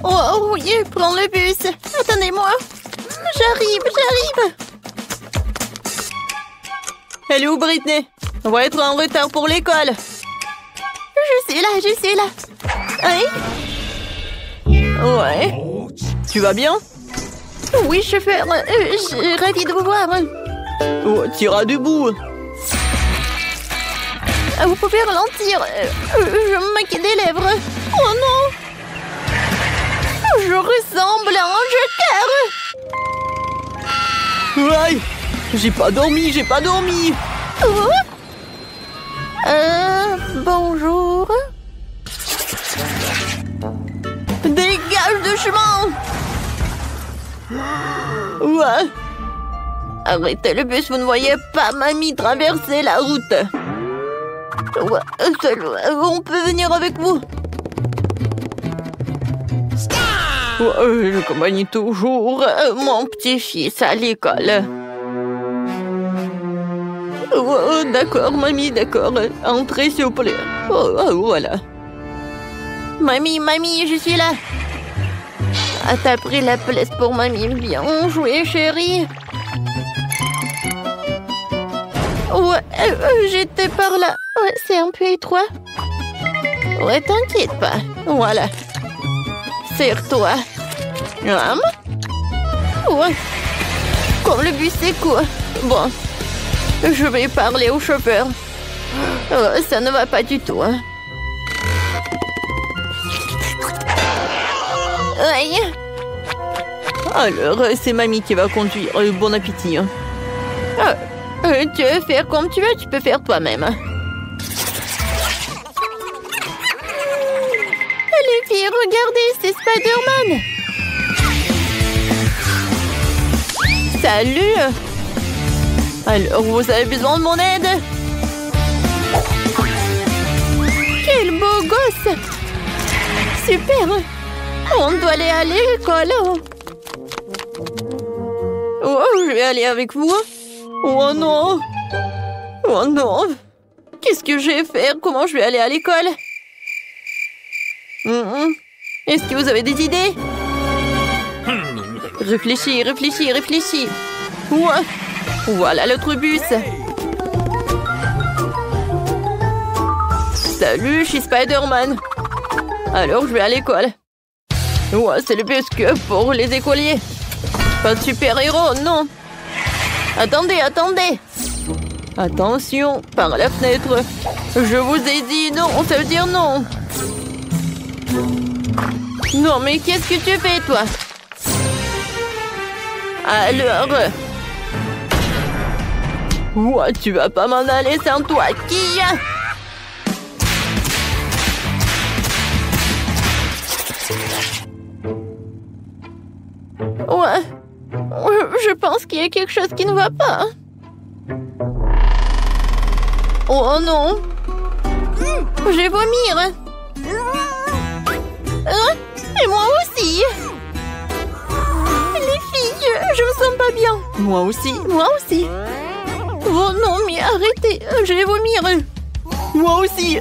Oh oui, prends le bus. Attendez-moi. J'arrive. Elle est où, Britney? On va être en retard pour l'école. Je suis là. Hein? Ouais. Tu vas bien? Oui, chauffeur. Je suis ravie de vous voir. Oh, t'iras debout. Vous pouvez ralentir. Je me maquille des lèvres. Oh non! Je ressemble à un joker. Aïe! J'ai pas dormi. Oh. Bonjour. Dégage de chemin. Ouais. Arrêtez le bus, vous ne voyez pas mamie traverser la route. Ouais, on peut venir avec vous. J'accompagne toujours mon petit-fils à l'école. D'accord, mamie, d'accord. Entrez, s'il vous plaît. Voilà. Mamie, je suis là. Ah, t'as pris la place pour mamie. Bien joué, chérie. Ouais, j'étais par là. Ouais, c'est un peu étroit. Ouais, t'inquiète pas. Voilà. Serre-toi. Ouais. Comme le bus est court. Bon. Je vais parler au chauffeur. Ça ne va pas du tout. Hein. Aïe. Alors, c'est mamie qui va conduire. Bon appétit. Tu veux faire comme tu veux, tu peux faire toi-même. Les filles, regardez, c'est Spider-Man. Salut. Alors, vous avez besoin de mon aide? Quel beau gosse. Super. On doit aller à l'école. Oh, je vais aller avec vous. Oh non. Qu'est-ce que je vais faire? Comment je vais aller à l'école? Est-ce que vous avez des idées? Réfléchis. Ouais. Voilà l'autre bus. Salut, je suis Spider-Man. Alors, je vais à l'école. Ouais, c'est le bus que pour les écoliers. Pas de super-héros, non. Attendez. Attention, par la fenêtre. Je vous ai dit non, ça veut dire non. Non, mais qu'est-ce que tu fais, toi? Alors... Ouais, tu vas pas m'en aller sans toi, qui? Ouais. Je pense qu'il y a quelque chose qui ne va pas. Oh non. Je vais vomir. Et moi aussi. Les filles, je me sens pas bien. Moi aussi. Oh non, mais arrêtez, je vais vomir. Moi aussi.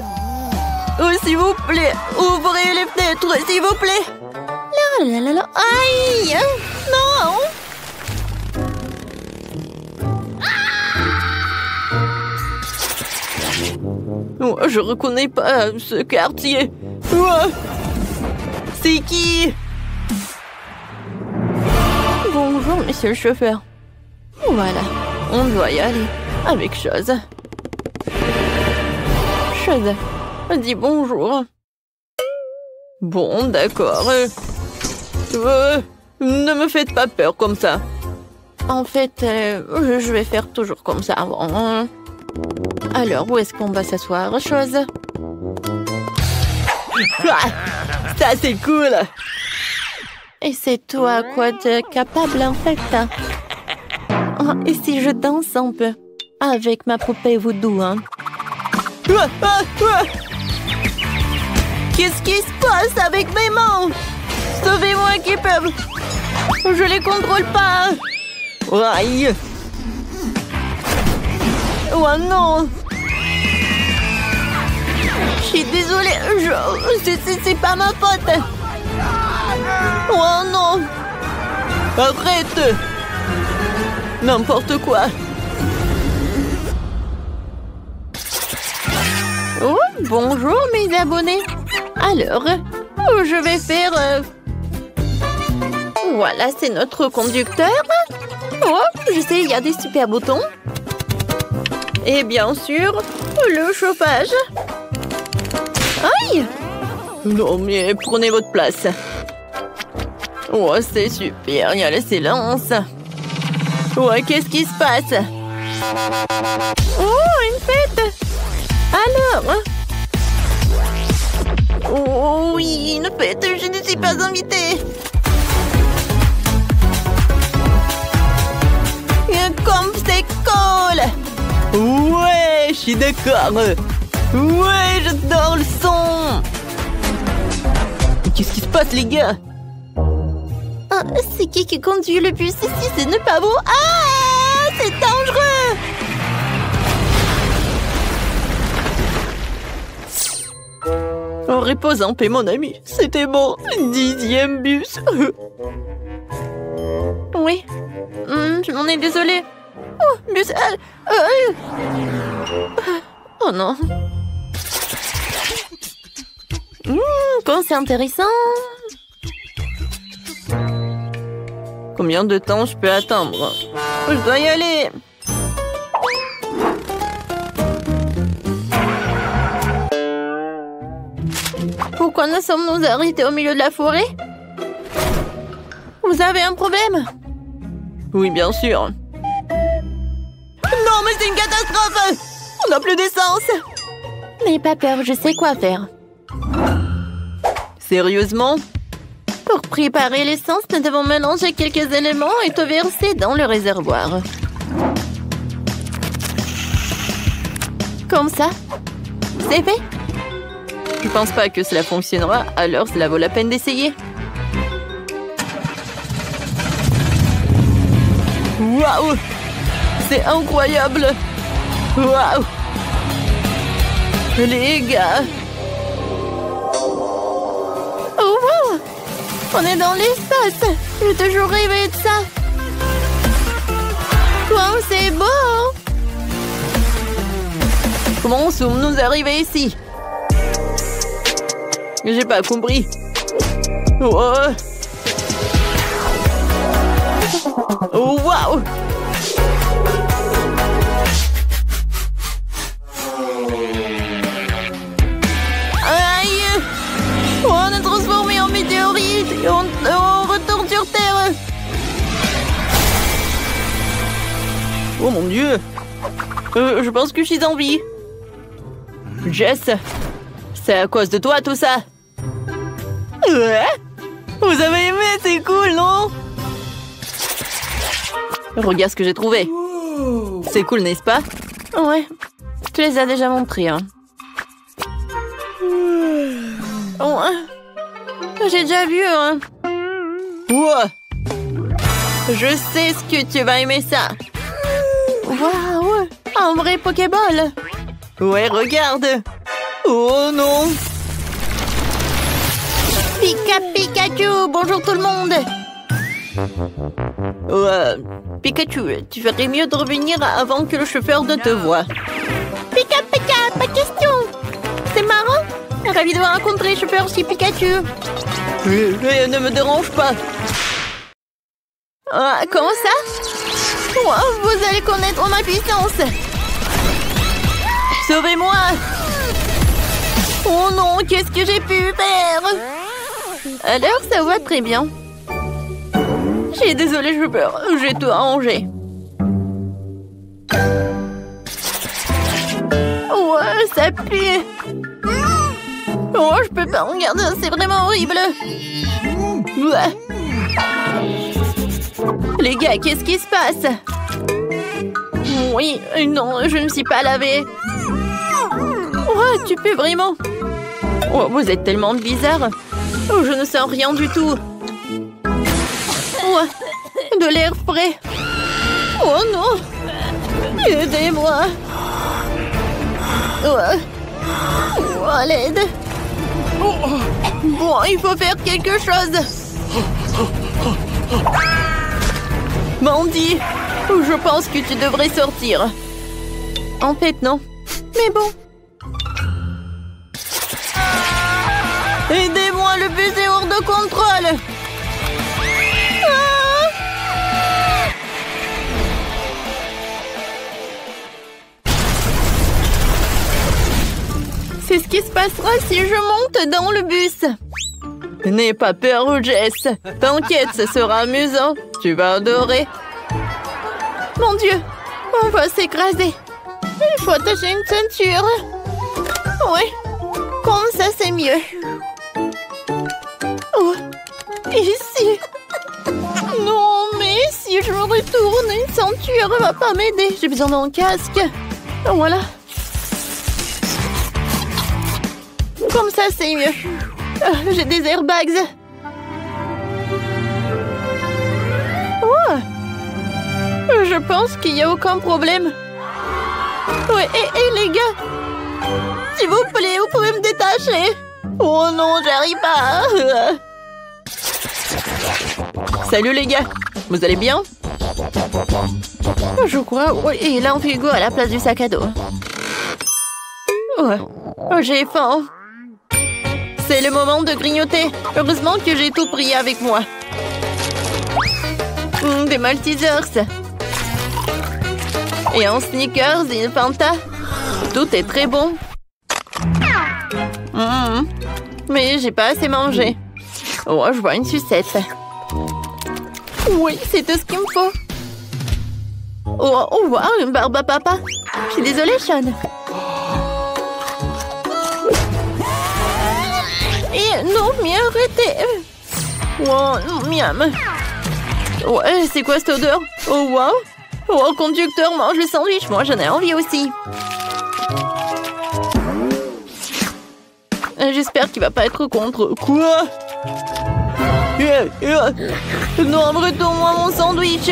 Oh, s'il vous plaît, ouvrez les fenêtres, s'il vous plaît. Là. Aïe. Non. Oh, je reconnais pas ce quartier. Oh, c'est qui? Bonjour, monsieur le chauffeur. Voilà, on doit y aller avec Chose. Chose, dis bonjour. Bon, d'accord. Ne me faites pas peur comme ça. En fait, je vais faire toujours comme ça. Bon. Alors, où est-ce qu'on va s'asseoir, Chose? Ça, c'est cool. Et c'est toi quoi de capable, en fait? Et si je danse un peu avec ma poupée voodoo, hein? Qu'est-ce qui se passe avec mes mains? Sauvez-moi, Keeper. Je les contrôle pas. Aïe. Oh non. Je suis désolée. C'est pas ma faute. Oh non! Arrête! N'importe quoi! Oh, bonjour mes abonnés. Alors, je vais faire... Voilà, c'est notre conducteur. Oh, je sais, il y a des super boutons. Et bien sûr, le chauffage. Aïe! Non, mais prenez votre place. Oh, c'est super, il y a le silence. Ouais, qu'est-ce qui se passe? Oh, une fête! Alors? Oh oui, une fête, je ne suis pas invitée. Comme c'est cool! Ouais, je suis d'accord. Ouais, j'adore le son. Qu'est-ce qui se passe, les gars? Ah, c'est qui conduit le bus ici? C'est ne pas beau. Ah, c'est dangereux! En repose en paix, mon ami. C'était mon 10e bus. Oui. Je m'en ai désolée. Oh, bus... Oh non. Quand c'est intéressant. Combien de temps je peux attendre? Je dois y aller. Pourquoi nous sommes-nous arrêtés au milieu de la forêt? Vous avez un problème? Oui, bien sûr. Non, mais c'est une catastrophe! On n'a plus d'essence! N'ayez pas peur, je sais quoi faire. Sérieusement? Pour préparer l'essence, nous devons mélanger quelques éléments et tout verser dans le réservoir. Comme ça? C'est fait? Je pense pas que cela fonctionnera, alors cela vaut la peine d'essayer. Waouh! C'est incroyable! Waouh! Les gars! Oh wow! On est dans l'espace! J'ai toujours rêvé de ça! Wow, c'est beau! Comment sommes-nous arrivés ici? J'ai pas compris. Oh, oh waouh! Aïe! On est transformé en météorite et on retourne sur Terre. Oh mon Dieu! Je pense que je suis en vie. Jess, c'est à cause de toi tout ça. Ouais? Vous avez aimé, c'est cool, non? Regarde ce que j'ai trouvé. C'est cool, n'est-ce pas? Ouais, tu les as déjà montrés, hein. Oh, j'ai déjà vu, hein. Wow. Je sais ce que tu vas aimer ça. Waouh! Un vrai Pokéball! Ouais, regarde. Oh non! Pikachu! Bonjour tout le monde! Pikachu, tu ferais mieux de revenir avant que le chauffeur ne te voie. Pika, pas de question! C'est marrant! Ravi de vous rencontrer, chauffeur chez Pikachu! Ne me dérange pas! Comment ça? Wow, vous allez connaître ma puissance! Sauvez-moi! Oh non, qu'est-ce que j'ai pu faire? Alors, ça va très bien. Je suis désolée, chauffeur, j'ai tout arrangé. Ouais, ça pue! Oh, je peux pas regarder, c'est vraiment horrible! Ouais. Les gars, qu'est-ce qui se passe? Oui, non, je ne me suis pas lavée. Oh, tu peux vraiment? Oh, vous êtes tellement bizarre. Oh, je ne sens rien du tout. Oh, de l'air frais. Oh non! Aidez-moi! Oh, à l'aide! Bon, il faut faire quelque chose! Mandy, je pense que tu devrais sortir. En fait, non. Mais bon. Aidez-moi, le bus est hors de contrôle. Ah! C'est ce qui se passera si je monte dans le bus. N'aie pas peur, Jess. T'inquiète, ce sera amusant. Tu vas adorer. Mon Dieu, on va s'écraser. Il faut attacher une ceinture. Ouais, comme ça c'est mieux. Oh, ici. Non, mais si je me retourne, une ceinture va pas m'aider. J'ai besoin d'un casque. Voilà. Comme ça c'est mieux. J'ai des airbags. Oh, je pense qu'il n'y a aucun problème. Ouais, et les gars, s'il vous plaît, vous pouvez me détacher. Oh non, j'arrive pas. Salut les gars, vous allez bien? Je crois, oui, il a un frigo à la place du sac à dos. Ouais, j'ai faim. C'est le moment de grignoter. Heureusement que j'ai tout pris avec moi. Des Maltesers. Et un Snickers et une Fanta. Tout est très bon. Mais j'ai pas assez mangé. Oh, je vois une sucette. Oui, c'est tout ce qu'il me faut. Oh, wow, une barbe à papa. Je suis désolée, Sean. Et non, mais arrêtez. Oh, miam. Ouais, c'est quoi cette odeur? Oh, wow. Oh, le conducteur mange le sandwich. Moi, j'en ai envie aussi. J'espère qu'il va pas être contre. Quoi? Non, retourne-moi mon sandwich.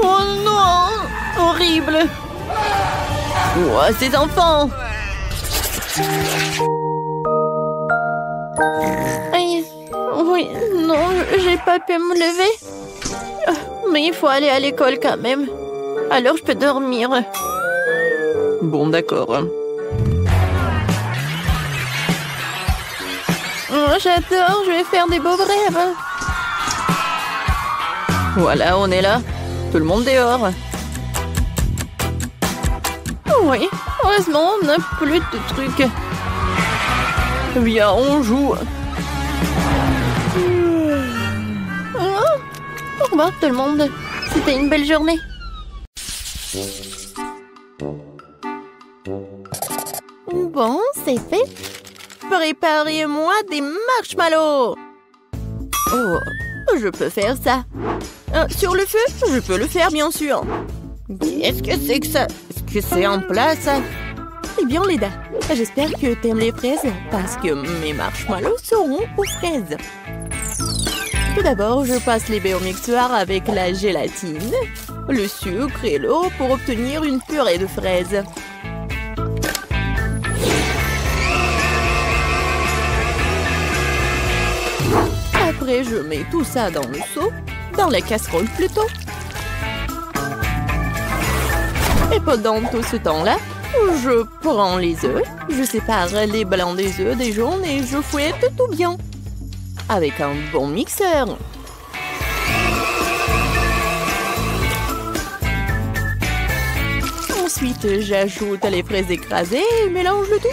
Oh non, horrible. Oh, ces enfants. Aïe. Oui, non, j'ai pas pu me lever. Mais il faut aller à l'école quand même. Alors je peux dormir. Bon, d'accord. Oh, j'adore, je vais faire des beaux rêves. Voilà, on est là. Tout le monde dehors. Oui, heureusement, on n'a plus de trucs. Viens, on joue. Au revoir tout le monde. C'était une belle journée. Bon, c'est fait. Préparez-moi des marshmallows. Oh, je peux faire ça. Sur le feu, je peux le faire, bien sûr. Qu'est-ce que c'est que ça? Est-ce que c'est en place? Eh bien, Leda, j'espère que t'aimes les fraises parce que mes marshmallows seront aux fraises. Tout d'abord, je passe les baies au mixeur avec la gélatine, le sucre et l'eau pour obtenir une purée de fraises. Après, je mets tout ça dans le seau, dans la casserole plutôt. Et pendant tout ce temps-là, je prends les œufs, je sépare les blancs des œufs des jaunes et je fouette tout bien. Avec un bon mixeur. Ensuite, j'ajoute les fraises écrasées et mélange le tout.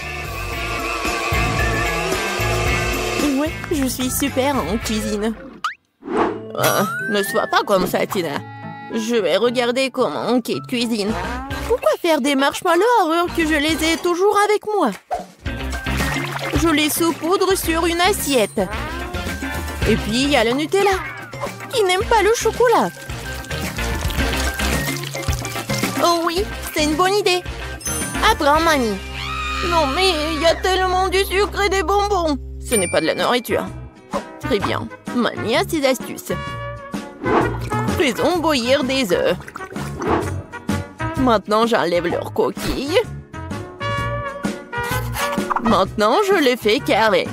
Ouais, je suis super en cuisine. Ne sois pas comme ça, Tina. Je vais regarder comment Kate cuisine. Pourquoi faire des marshmallows alors que je les ai toujours avec moi? Je les saupoudre sur une assiette. Et puis, il y a le Nutella, qui n'aime pas le chocolat. Oh oui, c'est une bonne idée. Apprends, Mamie. Non, mais il y a tellement du sucre et des bonbons. Ce n'est pas de la nourriture. Très bien, Mamie a ses astuces. Faisons bouillir des œufs. Maintenant, j'enlève leurs coquilles. Maintenant, je les fais carrés.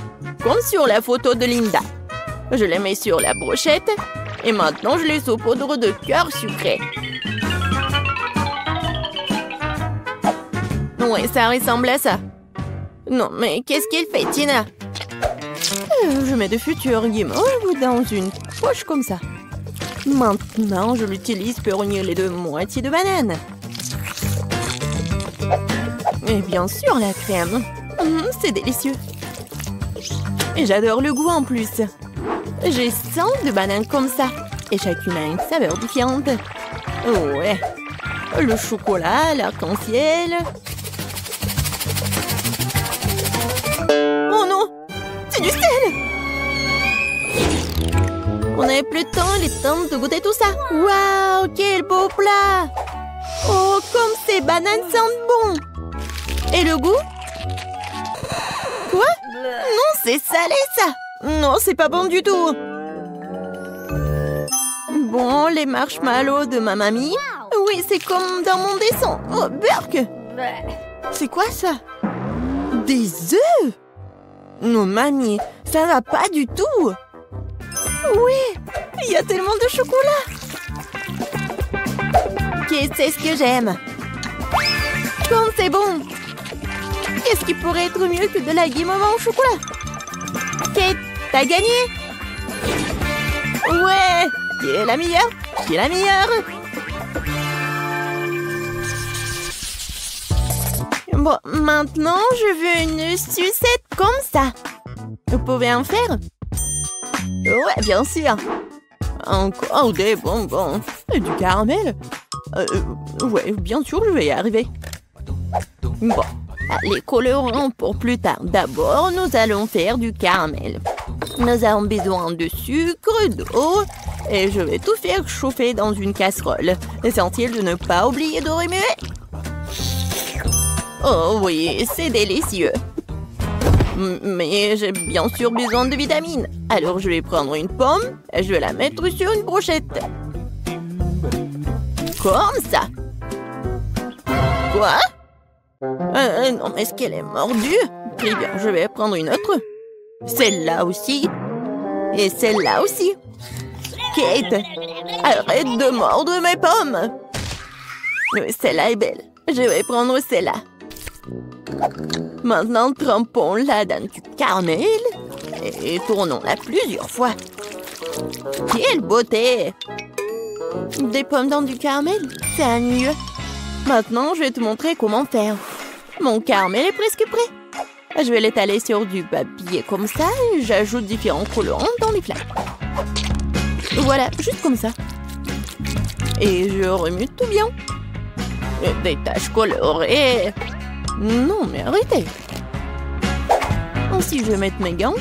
comme sur la photo de Linda. Je les mets sur la brochette et maintenant je les saupoudre de cœur sucré. Oui, ça ressemble à ça. Non, mais qu'est-ce qu'il fait, Tina? Je mets de futurs guimauves dans une poche comme ça. Maintenant, je l'utilise pour unir les deux moitiés de banane. Et bien sûr, la crème. C'est délicieux. Et j'adore le goût en plus. J'ai 100 de bananes comme ça. Et chacune a une saveur différente. Oh ouais. Le chocolat, l'arc-en-ciel. Oh non! C'est du sel! On n'avait plus de temps, il est temps de goûter tout ça. Waouh, quel beau plat! Oh, comme ces bananes sentent bon! Et le goût? Quoi? Non, c'est salé ça! Non, c'est pas bon du tout! Bon, les marshmallows de ma mamie. Oui, c'est comme dans mon dessin. Oh, burk! C'est quoi ça? Des œufs? Non, mamie, ça va pas du tout! Oui, il y a tellement de chocolat! Qu'est-ce que j'aime? Quand c'est bon! Qu'est-ce qui pourrait être mieux que de la guimauve au chocolat? Kate, t'as gagné! Ouais! Qui est la meilleure? Qui est la meilleure? Bon, maintenant, je veux une sucette comme ça. Vous pouvez en faire? Ouais, bien sûr. Encore des bonbons. Et du caramel? Ouais, bien sûr, je vais y arriver. Bon, les colorants pour plus tard. D'abord, nous allons faire du caramel. Nous avons besoin de sucre, d'eau, et je vais tout faire chauffer dans une casserole. Essentiel de ne pas oublier de remuer. Oh oui, c'est délicieux. Mais j'ai bien sûr besoin de vitamines. Alors je vais prendre une pomme et je vais la mettre sur une brochette. Comme ça. Quoi? Non, mais est-ce qu'elle est mordue? Très bien, je vais prendre une autre. Celle-là aussi. Et celle-là aussi. Kate, arrête de mordre mes pommes. Celle-là est belle. Je vais prendre celle-là. Maintenant, trempons-la dans du caramel et tournons-la plusieurs fois. Quelle beauté! Des pommes dans du caramel, c'est ennuyeux. Maintenant, je vais te montrer comment faire. Mon caramel est presque prêt. Je vais l'étaler sur du papier comme ça et j'ajoute différents colorants dans les flaques. Voilà, juste comme ça. Et je remue tout bien. Des taches colorées. Non, mais arrêtez. Ensuite, je vais mettre mes gants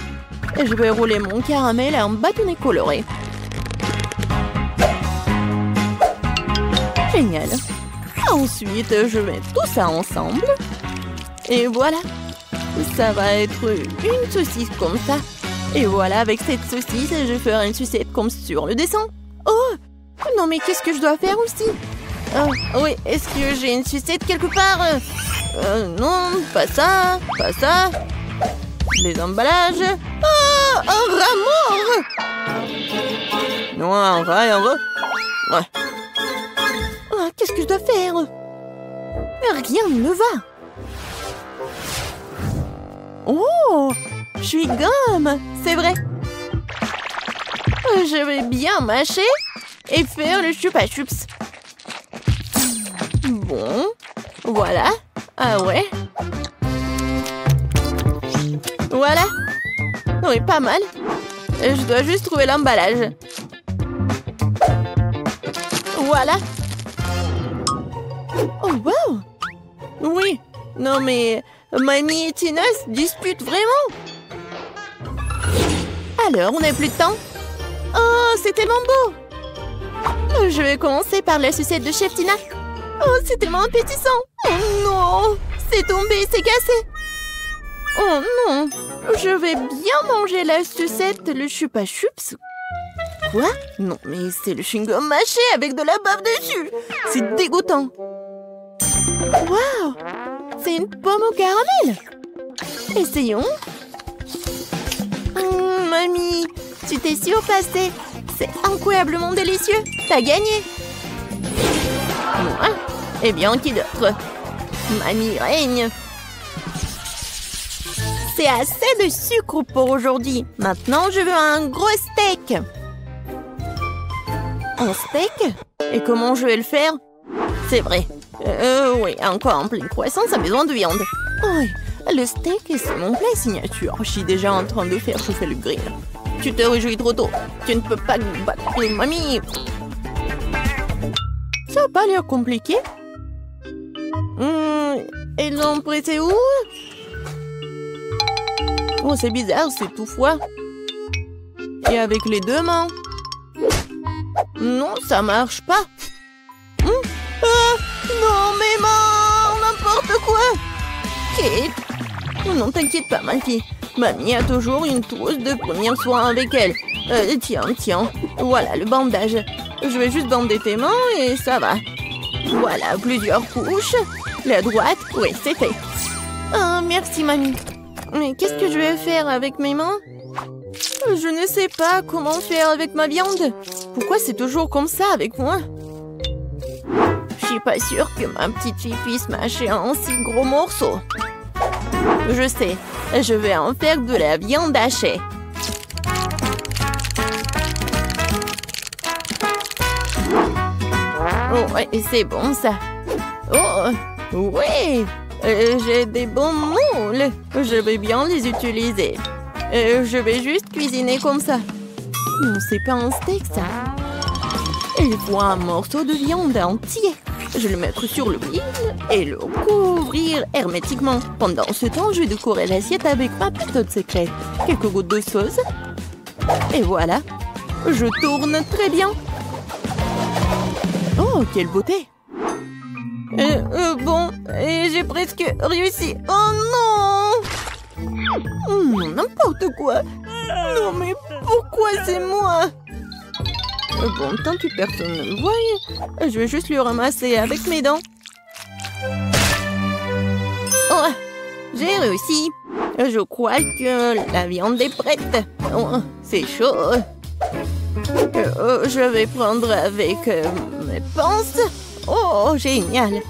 et je vais rouler mon caramel en bâtonnet coloré. Génial. Ensuite, je mets tout ça ensemble. Et voilà. Ça va être une saucisse comme ça. Et voilà, avec cette saucisse, je ferai une sucette comme sur le dessin. Oh! Non, mais qu'est-ce que je dois faire aussi? Oui, est-ce que j'ai une sucette quelque part? Non, pas ça, pas ça. Les emballages. Oh, un rat mort! Non, un rat. Ouais. Oh, qu'est-ce que je dois faire? Rien ne me va. Oh, je suis gomme, c'est vrai. Je vais bien mâcher et faire le chupa chups. Bon, voilà. Ah ouais. Voilà. Oui, pas mal. Je dois juste trouver l'emballage. Voilà. Oh, wow. Oui. Non, mais Mamie et Tina se disputent vraiment. Alors, on n'a plus de temps. Oh, c'est tellement beau. Je vais commencer par la sucette de Chef Tina. Oh, c'est tellement appétissant. Oh non, c'est tombé, c'est cassé. Oh non, je vais bien manger la sucette, le chupa chups. Quoi? Non, mais c'est le chewing-gum mâché avec de la bave dessus. C'est dégoûtant. Waouh, c'est une pomme au caramel. Essayons. Tu t'es surpassé. C'est incroyablement délicieux. T'as gagné. Moi? Eh bien, qui d'autre? Mamie règne. C'est assez de sucre pour aujourd'hui. Maintenant, je veux un gros steak. Un steak? Et comment je vais le faire? C'est vrai. Oui, un complet croissant, ça a besoin de viande. Oui, le steak, c'est mon plat signature. Je suis déjà en train de faire chauffer le grill. Tu te réjouis trop tôt. Tu ne peux pas battre mamie. Ça n'a pas l'air compliqué. Et l'ont prêté où? Oh, c'est bizarre, c'est tout froid. Et avec les deux mains. Non, ça marche pas. Non, mes mains, n'importe quoi. Kate. Oh non, t'inquiète pas, ma fille. Mamie a toujours une trousse de premiers soins avec elle. Tiens. Voilà le bandage. Je vais juste bander tes mains et ça va. Voilà, plusieurs couches. La droite, oui, c'est fait. Oh, merci, mamie. Mais qu'est-ce que je vais faire avec mes mains? Je ne sais pas comment faire avec ma viande. Pourquoi c'est toujours comme ça avec moi? Je suis pas sûre que ma petite fille puisse mâcher un si gros morceau. Je sais, je vais en faire de la viande hachée. Oh, ouais, c'est bon ça. Oh, oui, j'ai des bons moules. Je vais bien les utiliser. Je vais juste cuisiner comme ça. Non, c'est pas un steak ça. Il faut un morceau de viande entier. Je vais le mettre sur le grill et le couvrir hermétiquement. Pendant ce temps, je vais décorer l'assiette avec ma méthode secrète. Quelques gouttes de sauce. Et voilà. Je tourne très bien. Oh, quelle beauté! Bon, j'ai presque réussi. Oh non! N'importe quoi! Non, mais pourquoi c'est moi? Bon, tant que personne ne me voit, je vais juste le ramasser avec mes dents. Oh, j'ai réussi. Je crois que la viande est prête. Oh, c'est chaud. Je vais prendre avec mes pinces. Oh, génial!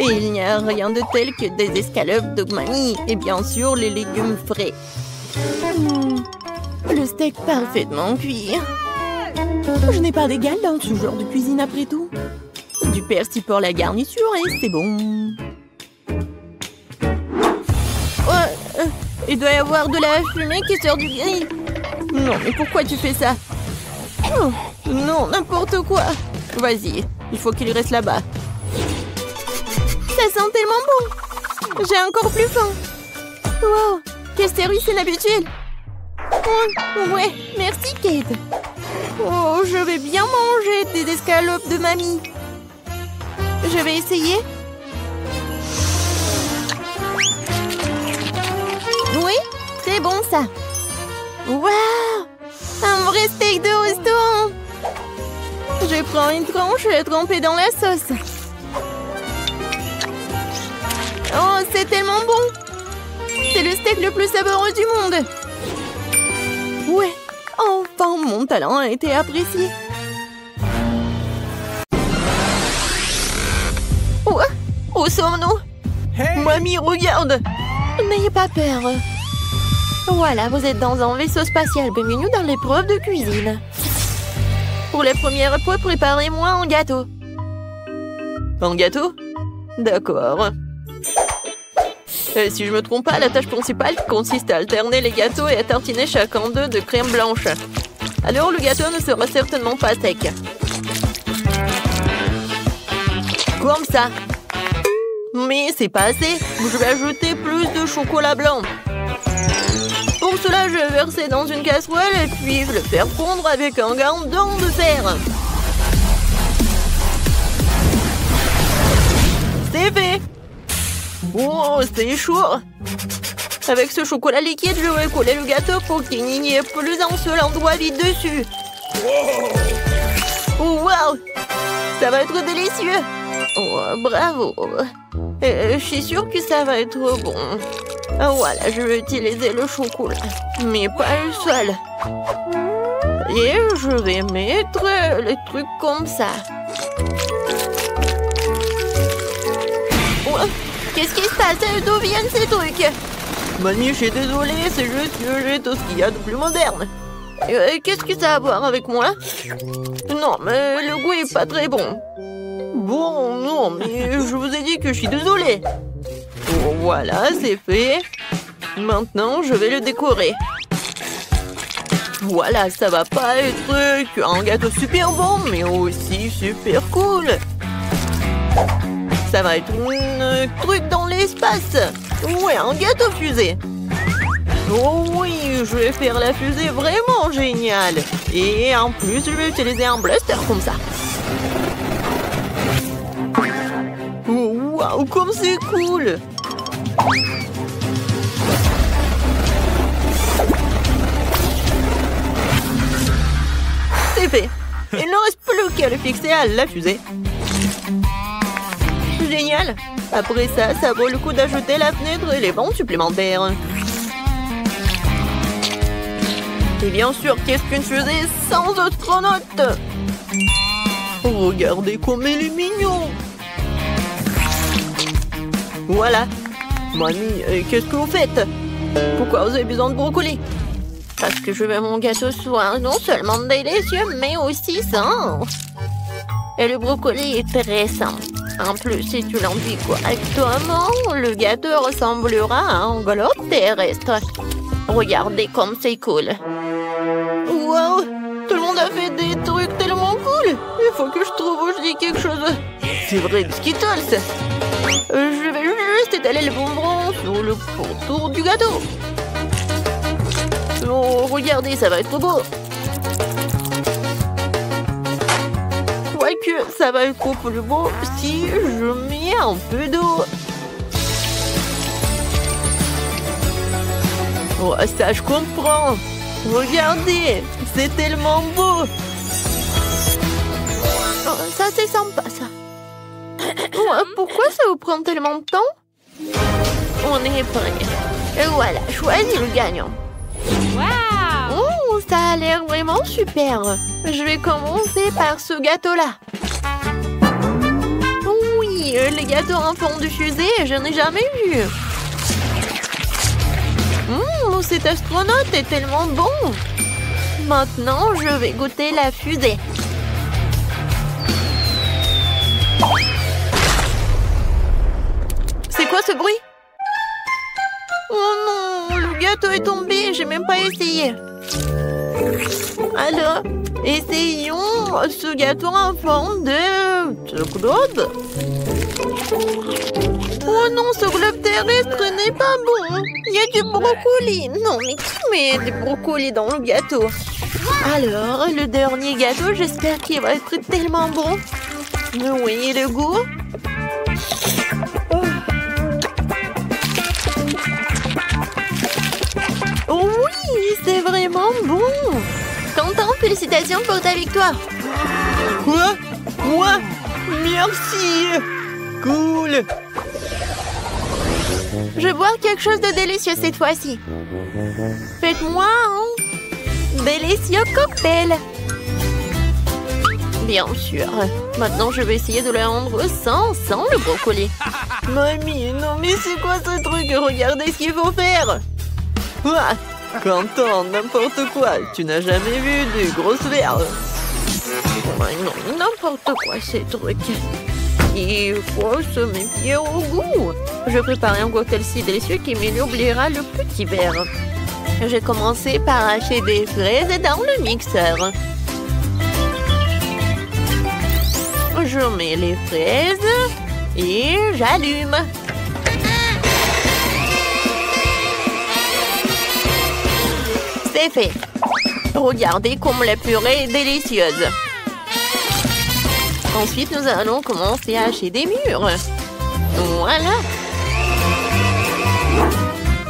Et il n'y a rien de tel que des escalopes de mamie et bien sûr les légumes frais. Le steak parfaitement cuit. Je n'ai pas d'égal dans ce genre de cuisine après tout. Du persil pour la garniture et c'est bon. Oh, il doit y avoir de la fumée qui sort du grill. Non, mais pourquoi tu fais ça? Oh, non, n'importe quoi. Vas-y, il faut qu'il reste là-bas. Ça sent tellement bon. J'ai encore plus faim. Wow, quel service inhabituel. Oh, ouais, merci Kate. Oh, je vais bien manger des escalopes de mamie. Je vais essayer. Oui, c'est bon ça. Waouh, un vrai steak de restaurant. Je prends une tranche trempée dans la sauce. Oh, c'est tellement bon. C'est le steak le plus savoureux du monde. Ouais, enfin mon talent a été apprécié. Oh, où sommes-nous? Hey. Mamie, regarde. N'ayez pas peur. Voilà, vous êtes dans un vaisseau spatial. Bienvenue dans l'épreuve de cuisine. Pour les premières épreuves, préparez-moi un gâteau. Un gâteau? D'accord. Si je me trompe pas, la tâche principale consiste à alterner les gâteaux et à tartiner chacun d'eux de crème blanche. Alors le gâteau ne sera certainement pas sec. Comme ça. Mais c'est pas assez. Je vais ajouter plus de chocolat blanc. Pour cela, je vais verser dans une casserole et puis le faire fondre avec un glandon de fer. C'est fait. Oh, c'est chaud. Avec ce chocolat liquide, je vais coller le gâteau pour qu'il n'y ait plus un seul endroit vide dessus. Oh, wow. Ça va être délicieux. Oh, bravo. Je suis sûre que ça va être bon. Voilà, je vais utiliser le chocolat. Mais pas le seul. Et je vais mettre les trucs comme ça. Oh, qu'est-ce qui se passe? D'où viennent ces trucs? Mamie, je suis désolée, c'est juste que j'ai tout ce qu'il y a de plus moderne. Qu'est-ce que ça a à voir avec moi? Non, mais le goût est pas très bon. Bon, non, mais je vous ai dit que je suis désolée. Voilà, c'est fait. Maintenant, je vais le décorer. Voilà, ça va pas être un gâteau super bon, mais aussi super cool. Ça va être un truc dans l'espace. Ouais, un gâteau fusée. Oh oui, je vais faire la fusée vraiment géniale. Et en plus, je vais utiliser un blaster comme ça. Oh, waouh, comme c'est cool! C'est fait. Il ne reste plus qu'à le fixer à la fusée. Génial! Après ça, ça vaut le coup d'ajouter la fenêtre et les bancs supplémentaires. Et bien sûr, qu'est-ce qu'une fusée sans astronaute? Regardez comme il est mignon! Voilà. Mamie, qu'est-ce que vous faites? Pourquoi vous avez besoin de brocoli? Parce que je veux mon gâteau soit non seulement délicieux, mais aussi sain. Et le brocoli est très sain. En plus, si tu l'enduis correctement, le gâteau ressemblera à un globe terrestre. Regardez comme c'est cool. Wow! Tout le monde a fait des trucs tellement cool! Il faut que je trouve aussi quelque chose. C'est vrai, des Skittles! Je vais juste étaler les bonbons sur le pourtour du gâteau. Oh, regardez, ça va être beau. Quoique, ça va être plus beau si je mets un peu d'eau. Oh, ça, je comprends. Regardez, c'est tellement beau. Oh, ça, c'est sympa, ça. Oh, pourquoi ça vous prend tellement de temps? On est prêt. Et voilà, choisis le gagnant. Wow! Oh, ça a l'air vraiment super. Je vais commencer par ce gâteau-là. Oui, les gâteaux en forme de fusée, je n'ai jamais vu. Cet astronaute est tellement bon. Maintenant, je vais goûter la fusée. C'est quoi ce bruit? Oh non, le gâteau est tombé, j'ai même pas essayé. Alors, essayons ce gâteau en forme de globe. Oh non, ce globe terrestre n'est pas bon. Il y a du brocoli. Non, mais qui met du brocoli dans le gâteau? Alors, le dernier gâteau, j'espère qu'il va être tellement bon. Oui, le goût. Oh oui, c'est vraiment bon. Quentin, félicitations pour ta victoire. Quoi? Moi? Merci! Cool! Je vais boire quelque chose de délicieux cette fois-ci. Faites-moi un délicieux cocktail. Bien sûr. Maintenant, je vais essayer de le rendre sans le brocoli. Mamie, non mais c'est quoi ce truc? Regardez ce qu'il faut faire! Ah, Quentin, n'importe quoi. Tu n'as jamais vu de grosses verres. Ouais, non, n'importe quoi ces trucs. Il faut se méfier au goût. Je préparais un cocktail si délicieux qui m'oubliera le petit verre. J'ai commencé par hacher des fraises dans le mixeur. Je mets les fraises et j'allume. C'est fait. Regardez comme la purée est délicieuse. Ensuite, nous allons commencer à hacher des mûres. Voilà.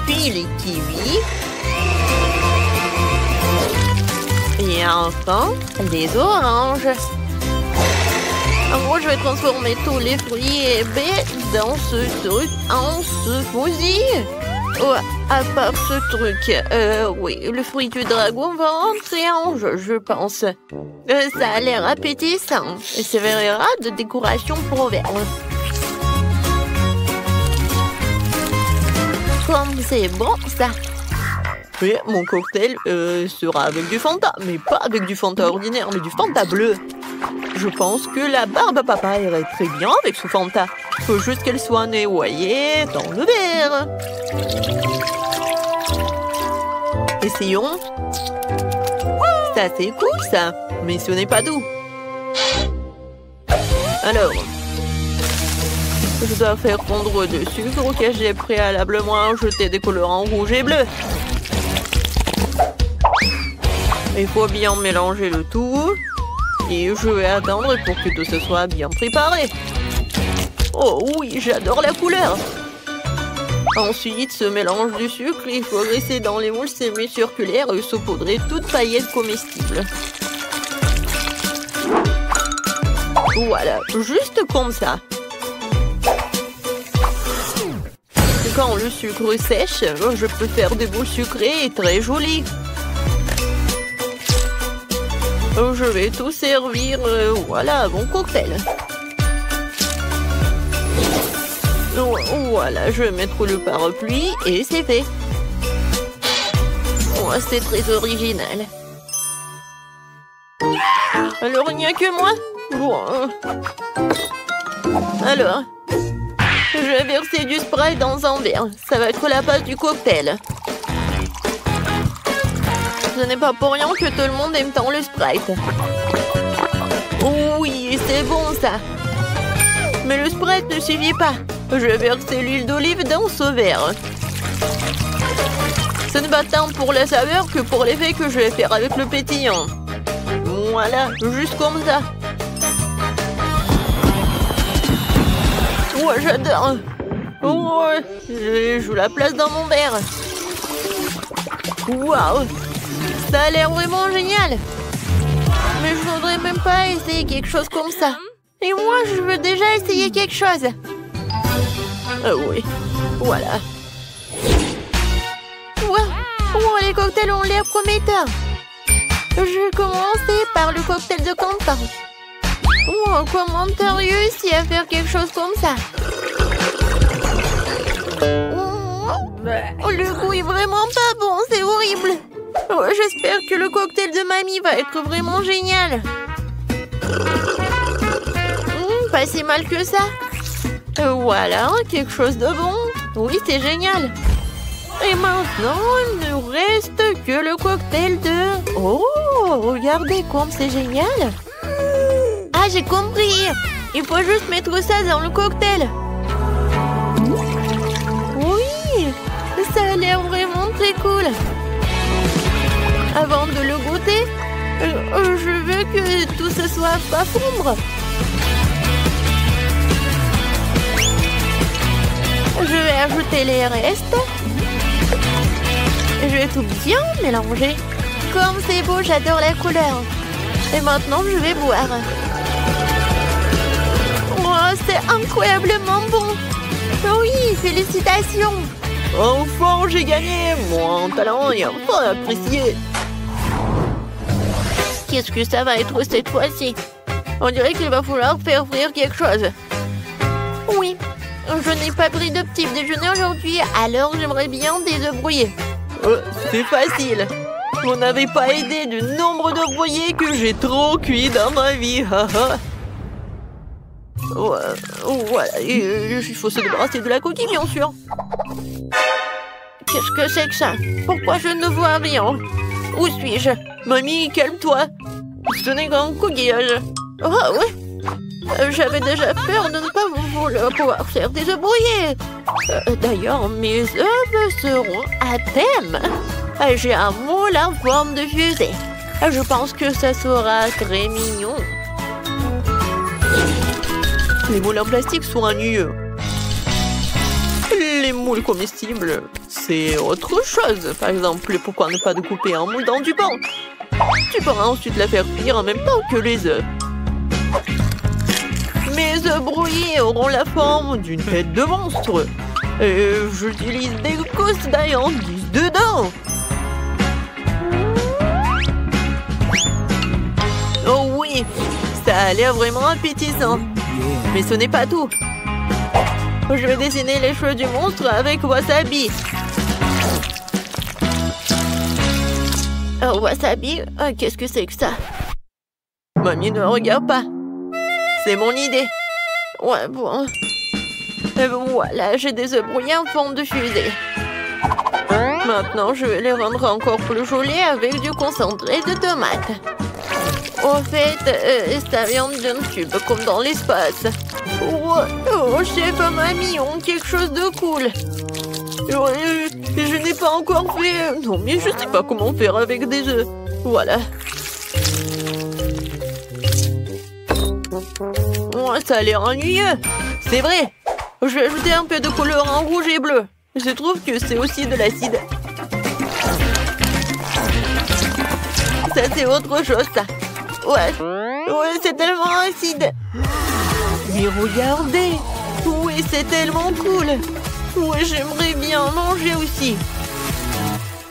Puis les kiwis. Et enfin, les oranges. Moi, je vais transformer tous les fruits et baies dans ce truc en smoothie. Ouais, à part ce truc, oui, le fruit du dragon va rentrer en jeu, je pense. Ça a l'air appétissant et servira de décoration pour au verre. Comme c'est bon, ça. Oui, mon cocktail sera avec du Fanta, mais pas avec du Fanta ordinaire, mais du Fanta bleu. Je pense que la barbe à papa irait très bien avec ce Fanta. Faut juste qu'elle soit noyée dans le verre. Essayons. Ça, c'est cool, ça. Mais ce n'est pas doux. Alors, je dois faire fondre du sucre auquel j'ai préalablement ajouté des colorants rouge et bleu. Il faut bien mélanger le tout. Et je vais attendre pour que tout ce soit bien préparé. Oh oui, j'adore la couleur. Ensuite, ce mélange du sucre, il faut glisser dans les moules semi-circulaires et saupoudrer toute paillette comestible. Voilà, juste comme ça. Quand le sucre sèche, je peux faire des boules sucrées et très jolies. Je vais tout servir, voilà, mon cocktail. Voilà, je vais mettre le parapluie et c'est fait. Oh, c'est très original. Alors, il n'y a que moi? Bon. Alors, je vais verser du spray dans un verre. Ça va être la base du cocktail. Ce n'est pas pour rien que tout le monde aime tant le Sprite. Oui, c'est bon ça. Mais le Sprite ne suffit pas. Je vais verser l'huile d'olive dans ce verre. Ce n'est pas tant pour la saveur que pour l'effet que je vais faire avec le pétillant. Voilà, juste comme ça. Ouais, j'adore. Oh, je joue la place dans mon verre. Waouh! Ça a l'air vraiment génial. Mais je voudrais même pas essayer quelque chose comme ça. Et moi, je veux déjà essayer quelque chose. Oui, voilà. Wow. Oh, les cocktails ont l'air prometteurs. Je vais commencer par le cocktail de Quentin. Oh, comment t'as réussi à faire quelque chose comme ça? Oh, le goût est vraiment pas bon, c'est horrible. Oh, j'espère que le cocktail de mamie va être vraiment génial. Pas si mal que ça. Voilà, quelque chose de bon. Oui, c'est génial. Et maintenant, il ne reste que le cocktail de... Oh, regardez comme c'est génial. Ah, j'ai compris. Il faut juste mettre ça dans le cocktail. Oui, ça a l'air vraiment très cool. Avant de le goûter, je veux que tout ce soit pas sombre. Je vais ajouter les restes. Je vais tout bien mélanger. Comme c'est beau, j'adore la couleur. Et maintenant, je vais boire. Oh, c'est incroyablement bon. Oui, félicitations. Enfin, j'ai gagné. Mon talent est enfin apprécié. Qu'est-ce que ça va être cette fois-ci? On dirait qu'il va falloir faire frire quelque chose. Oui, je n'ai pas pris de petit déjeuner aujourd'hui, alors j'aimerais bien des œufs brouillés. C'est facile. Vous n'avez pas idée du nombre d'œufs brouillés que j'ai trop cuit dans ma vie. Voilà, il faut se débarrasser de la coquille, bien sûr. Qu'est-ce que c'est que ça? Pourquoi je ne vois rien? Où suis-je? Mamie, calme-toi. Ce n'est qu'un coquillage. Oh, oui. J'avais déjà peur de ne pas pouvoir faire des œufs brouillés. D'ailleurs, mes œufs seront à thème. J'ai un moule en forme de fusée. Je pense que ça sera très mignon. Les moules en plastique sont ennuyeux. Les moules comestibles, c'est autre chose. Par exemple, pourquoi ne pas découper un moule dans du pain? Tu pourras ensuite la faire cuire en même temps que les œufs. Mes œufs brouillés auront la forme d'une tête de monstre. Et j'utilise des gousses d'ayandises dedans. Oh oui, ça a l'air vraiment appétissant. Mais ce n'est pas tout. Je vais dessiner les cheveux du monstre avec wasabi. Wasabi, qu'est-ce que c'est que ça? Mamie, ne regarde pas. C'est mon idée. Ouais, bon. Voilà, j'ai des œufs brouillés en forme de fusée. Maintenant, je vais les rendre encore plus jolis avec du concentré de tomate. Au fait, ça vient d'un tube, comme dans l'espace. Oh, chef, mamie, on quelque chose de cool. Je n'ai pas encore fait... Non, mais je ne sais pas comment faire avec des œufs. Voilà. Oh, ça a l'air ennuyeux. C'est vrai. Je vais ajouter un peu de couleur en rouge et bleu. Je trouve que c'est aussi de l'acide. Ça, c'est autre chose, ça. Ouais, c'est tellement acide. Mais regardez. Oui, c'est tellement cool. Ouais, j'aimerais bien en manger aussi.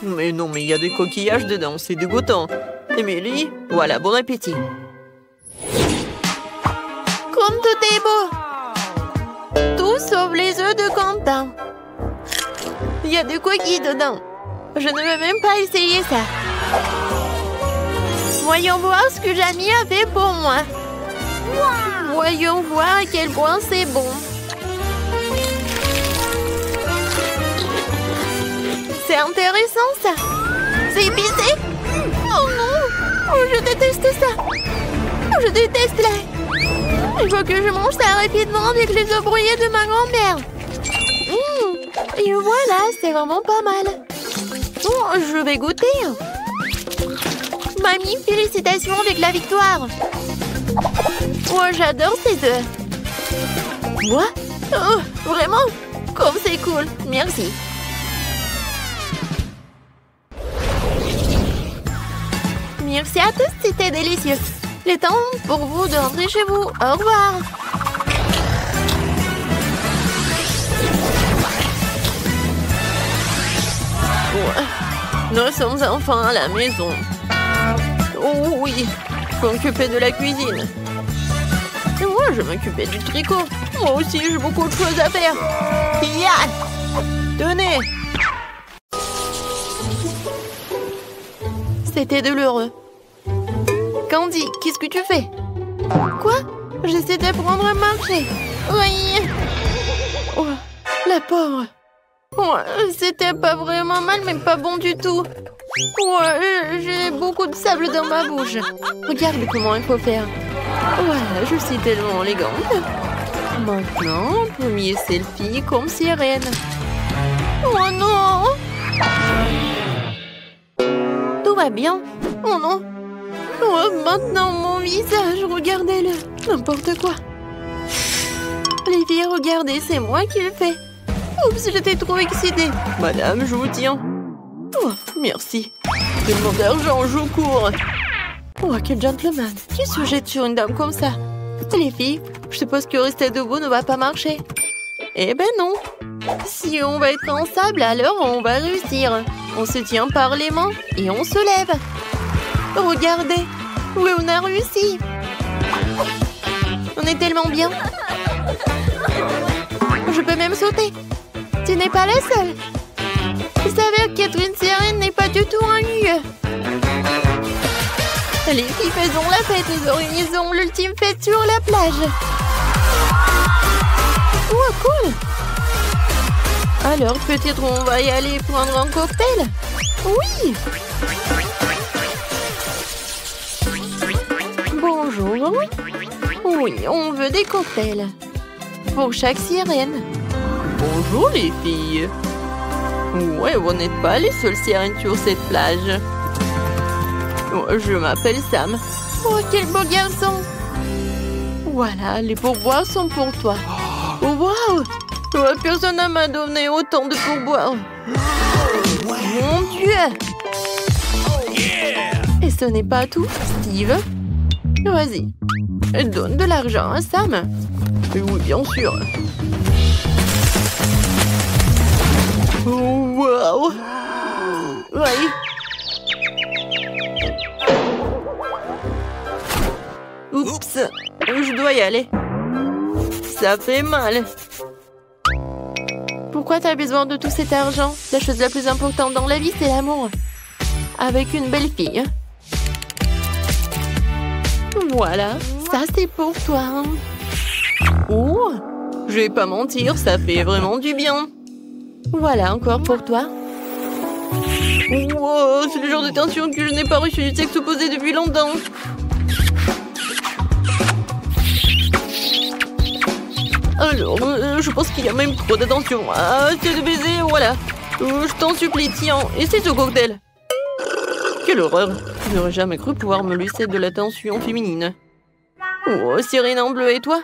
Mais non, mais il y a des coquillages dedans, c'est dégoûtant. Émilie, voilà, bon appétit. Comme tout est beau. Tout sauf les œufs de Quentin. Il y a des coquilles dedans. Je ne veux même pas essayer ça. Voyons voir ce que Jamie a fait pour moi. Voyons voir à quel point c'est bon. C'est intéressant ça. C'est épicé. Oh non. Oh, je déteste ça. Je déteste la... Il faut que je mange ça rapidement avec les œufs brouillés de ma grand-mère. Et voilà, c'est vraiment pas mal. Oh, je vais goûter. Mamie, félicitations avec la victoire. Oh, j'adore ces œufs. Moi? Oh, vraiment? Comme c'est cool. Merci. Merci à tous, c'était délicieux. Il est temps pour vous de rentrer chez vous. Au revoir. Ouais. Nous sommes enfin à la maison. Oh oui, je peux m'occuper de la cuisine. Et moi, je m'occupais du tricot. Moi aussi, j'ai beaucoup de choses à faire. Yeah! Tenez! C'était douloureux. Candy, qu'est-ce que tu fais? Quoi? J'essaie d'apprendre à marcher. Oui. Oh, la pauvre. Ouais, c'était pas vraiment mal, mais pas bon du tout. Ouais, j'ai beaucoup de sable dans ma bouche. Regarde comment il faut faire. Voilà, je suis tellement élégante. Maintenant, premier selfie comme sirène. Oh non! Tout va bien. Oh non! Oh, maintenant mon visage, regardez-le. N'importe quoi. Les filles, regardez, c'est moi qui le fais. Oups, j'étais trop excitée. Madame, je vous tiens. Oh, merci. Tellement d'argent, je cours. Oh, quel gentleman. Qui se jette sur une dame comme ça? Les filles, je suppose que rester debout ne va pas marcher. Eh ben non. Si on va être ensemble, alors on va réussir. On se tient par les mains et on se lève. Regardez. Oui, on a réussi. On est tellement bien. Je peux même sauter. Tu n'es pas la seule. Il s'avère qu'être une sirène n'est pas du tout ennuyeux. Les filles, faisons la fête. Nous organisons l'ultime fête sur la plage. Oh, cool. Alors, peut-être on va y aller prendre un cocktail? Oui. Bonjour. Oui, on veut des cocktails. Pour chaque sirène. Bonjour les filles. Ouais, vous n'êtes pas les seules sirènes sur cette plage. Je m'appelle Sam. Oh, quel beau garçon. Voilà, les pourboires sont pour toi. Oh, waouh! Personne ne m'a donné autant de pourboires. Mon Dieu! Et ce n'est pas tout, Steve. Vas-y, donne de l'argent à Sam. Oui, bien sûr. Oh, wow. Oui. Oups, je dois y aller. Ça fait mal. Pourquoi t'as besoin de tout cet argent? La chose la plus importante dans la vie, c'est l'amour. Avec une belle fille. Voilà, ça c'est pour toi. Oh, je vais pas mentir, ça fait vraiment du bien. Voilà, encore pour toi. Wow, c'est le genre de tension que je n'ai pas reçu du sexe opposé depuis longtemps. Alors, je pense qu'il y a même trop d'attention. Ah, c'est de baiser, voilà. Je t'en supplie, tiens, essaie ce cocktail. Quelle horreur. Je n'aurais jamais cru pouvoir me laisser de l'attention féminine. Oh, sirène en bleu, et toi?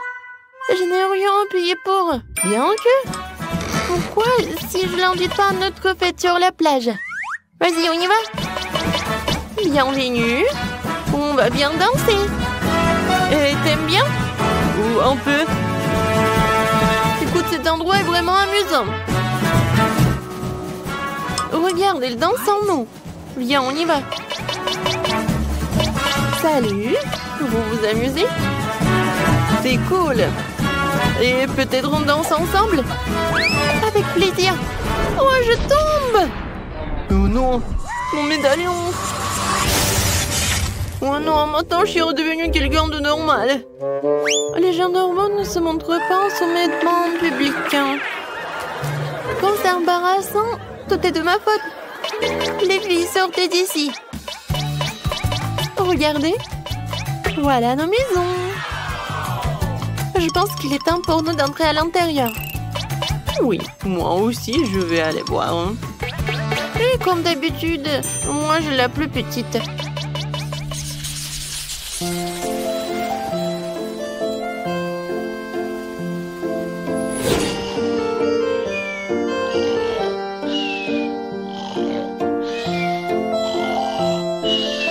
Je n'ai rien à payer pour. Bien que... Pourquoi si je l'invite pas à notre fête sur la plage? Vas-y, on y va. Bienvenue. On va bien danser. Et t'aimes bien? Ou un peu. Écoute, cet endroit est vraiment amusant. Regarde, elle danse en nous. Viens, on y va. Salut. Vous vous amusez? C'est cool. Et peut-être on danse ensemble? Avec plaisir. Oh, je tombe. Oh non, mon médaillon. Oh non, maintenant je suis redevenue quelqu'un de normal. Les gens normaux ne se montrent pas en soumettement en public. Quand c'est embarrassant, tout est de ma faute. Les filles, sortez d'ici. Regardez. Voilà nos maisons. Je pense qu'il est temps pour nous d'entrer à l'intérieur. Oui, moi aussi, je vais aller voir. Et comme d'habitude, moi j'ai la plus petite.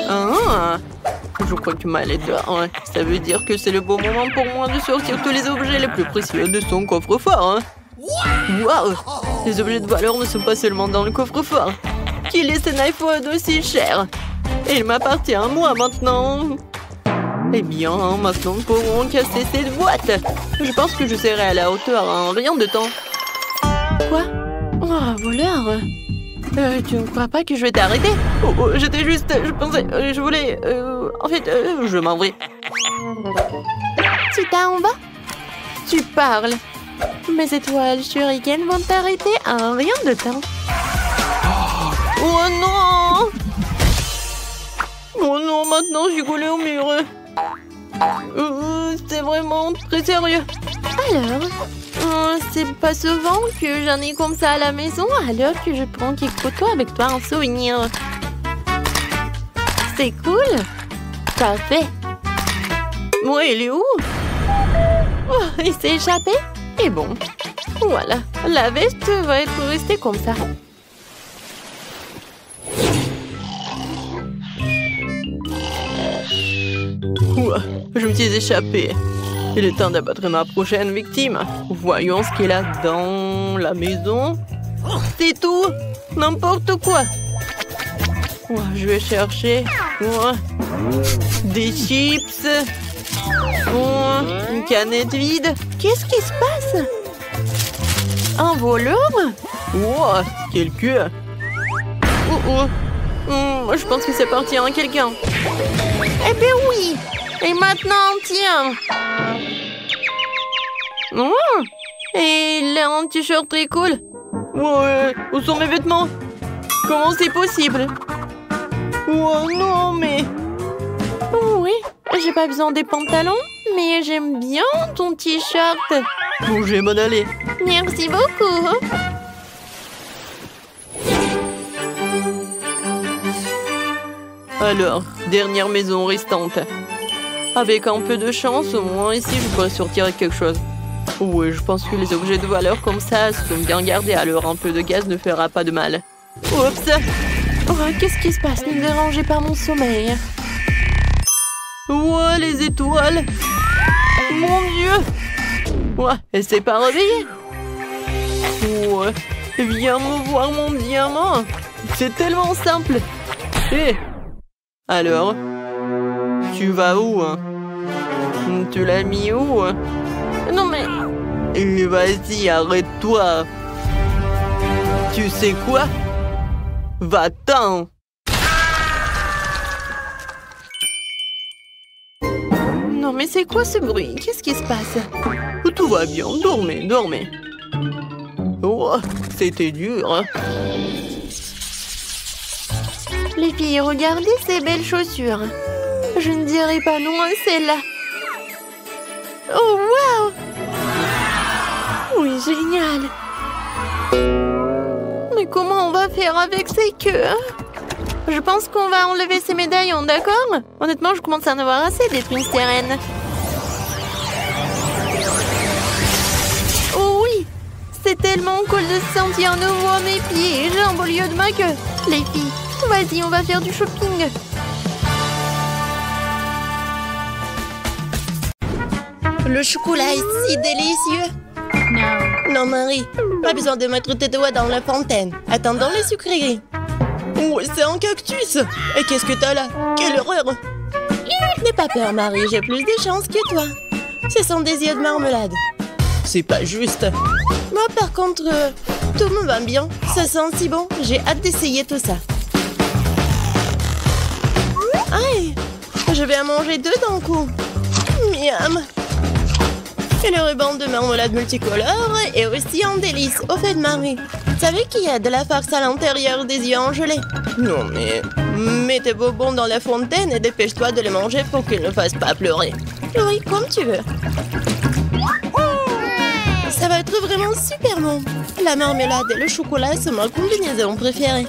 Ah, je crois que Mal est dehors. Ça veut dire que c'est le bon moment pour moi de sortir tous les objets les plus précieux de son coffre-fort. Waouh! Les objets de valeur ne sont pas seulement dans le coffre-fort. Qui laisse un iPhone aussi cher? Et il m'appartient à moi maintenant. Eh bien, maintenant nous pourrons casser cette boîte. Je pense que je serai à la hauteur en rien de temps. Quoi? Oh, voleur! Tu ne crois pas que je vais t'arrêter? Oh, j'étais juste... Je pensais... je voulais... en fait, je m'en vais. Tu t'en vas? Tu parles. Mes étoiles shuriken vont t'arrêter en rien de temps. Oh non! Oh non, maintenant je suis collée au mur. C'est vraiment très sérieux. Alors, c'est pas souvent que j'en ai comme ça à la maison, alors que je prends quelques photos avec toi en souvenir. C'est cool. Parfait. Ouais, il est où? Oh, il s'est échappé? Et bon, voilà, la veste va être restée comme ça. Ouah, je me suis échappée. Il est temps d'abattre ma prochaine victime. Voyons ce qu'il a dans la maison. C'est tout, n'importe quoi. Ouah, je vais chercher des chips. Une canette vide. Qu'est-ce qui se passe? Un voleur? Wow, quel queue. Je pense que c'est parti à quelqu'un. Eh bien oui. Et maintenant, tiens. Et il a un t-shirt très cool. Ouais, où sont mes vêtements? Comment c'est possible? Oh non, mais... Oui, j'ai pas besoin des pantalons, mais j'aime bien ton t-shirt. Bon, je vais m'en aller. Merci beaucoup. Alors, dernière maison restante. Avec un peu de chance, au moins ici, je pourrais sortir avec quelque chose. Oui, je pense que les objets de valeur comme ça sont bien gardés, alors un peu de gaz ne fera pas de mal. Oups! Oh, qu'est-ce qui se passe? Ne dérangez pas mon sommeil. Ouais, les étoiles! Mon Dieu! Ouais, elle s'est pas réveillée? Ouais, Viens me voir mon diamant. C'est tellement simple. Hé, alors, tu vas où, hein? Tu l'as mis où, hein? Non mais... Et vas-y, arrête-toi. Tu sais quoi? Va-t'en. Non mais c'est quoi ce bruit? Qu'est-ce qui se passe? Tout va bien, dormez, dormez. Oh, c'était dur, hein? Les filles, regardez ces belles chaussures. Je ne dirais pas non à celle-là. Oh, waouh! Oui, génial. Mais comment on va faire avec ces queues, hein? Je pense qu'on va enlever ces médaillons, d'accord? Honnêtement, je commence à en avoir assez d'être une sirène. Oh oui! C'est tellement cool de se sentir nouveau à mes pieds et jambes au lieu de ma queue. Les filles, vas-y, on va faire du shopping. Le chocolat est si délicieux. Non, Marie, pas besoin de mettre tes doigts dans la fontaine. Attendons les sucreries. Oh, c'est un cactus. Et qu'est-ce que t'as là? Quelle horreur! N'aie pas peur, Marie, j'ai plus de chance que toi. Ce sont des yeux de marmelade. C'est pas juste. Moi, par contre, tout me va bien. Ça sent si bon. J'ai hâte d'essayer tout ça. Aïe! Je vais en manger deux d'un coup. Miam! Et le ruban de marmelade multicolore est aussi un délice. Au fait, Marie, tu savais qu'il y a de la farce à l'intérieur des yeux en gelée? Non, mais mets tes bonbons dans la fontaine et dépêche-toi de les manger pour qu'ils ne fassent pas pleurer. Oui, comme tu veux. Ça va être vraiment super bon. La marmelade et le chocolat sont ma combinaison préférée.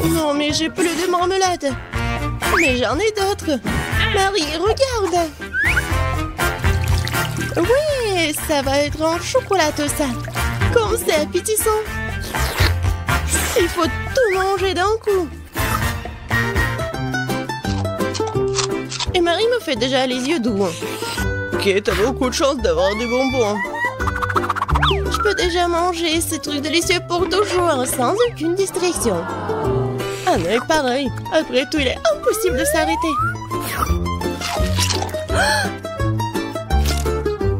Non, mais j'ai plus de marmelade. Mais j'en ai d'autres. Marie, regarde. Oui, ça va être en chocolat tout ça. Comme c'est appétissant. Il faut tout manger d'un coup. Et Marie me fait déjà les yeux doux. Ok, t'as beaucoup de chance d'avoir des bonbons. Je peux déjà manger ces trucs délicieux pour toujours, sans aucune distraction. Ah non, pareil. Après tout, il est impossible de s'arrêter.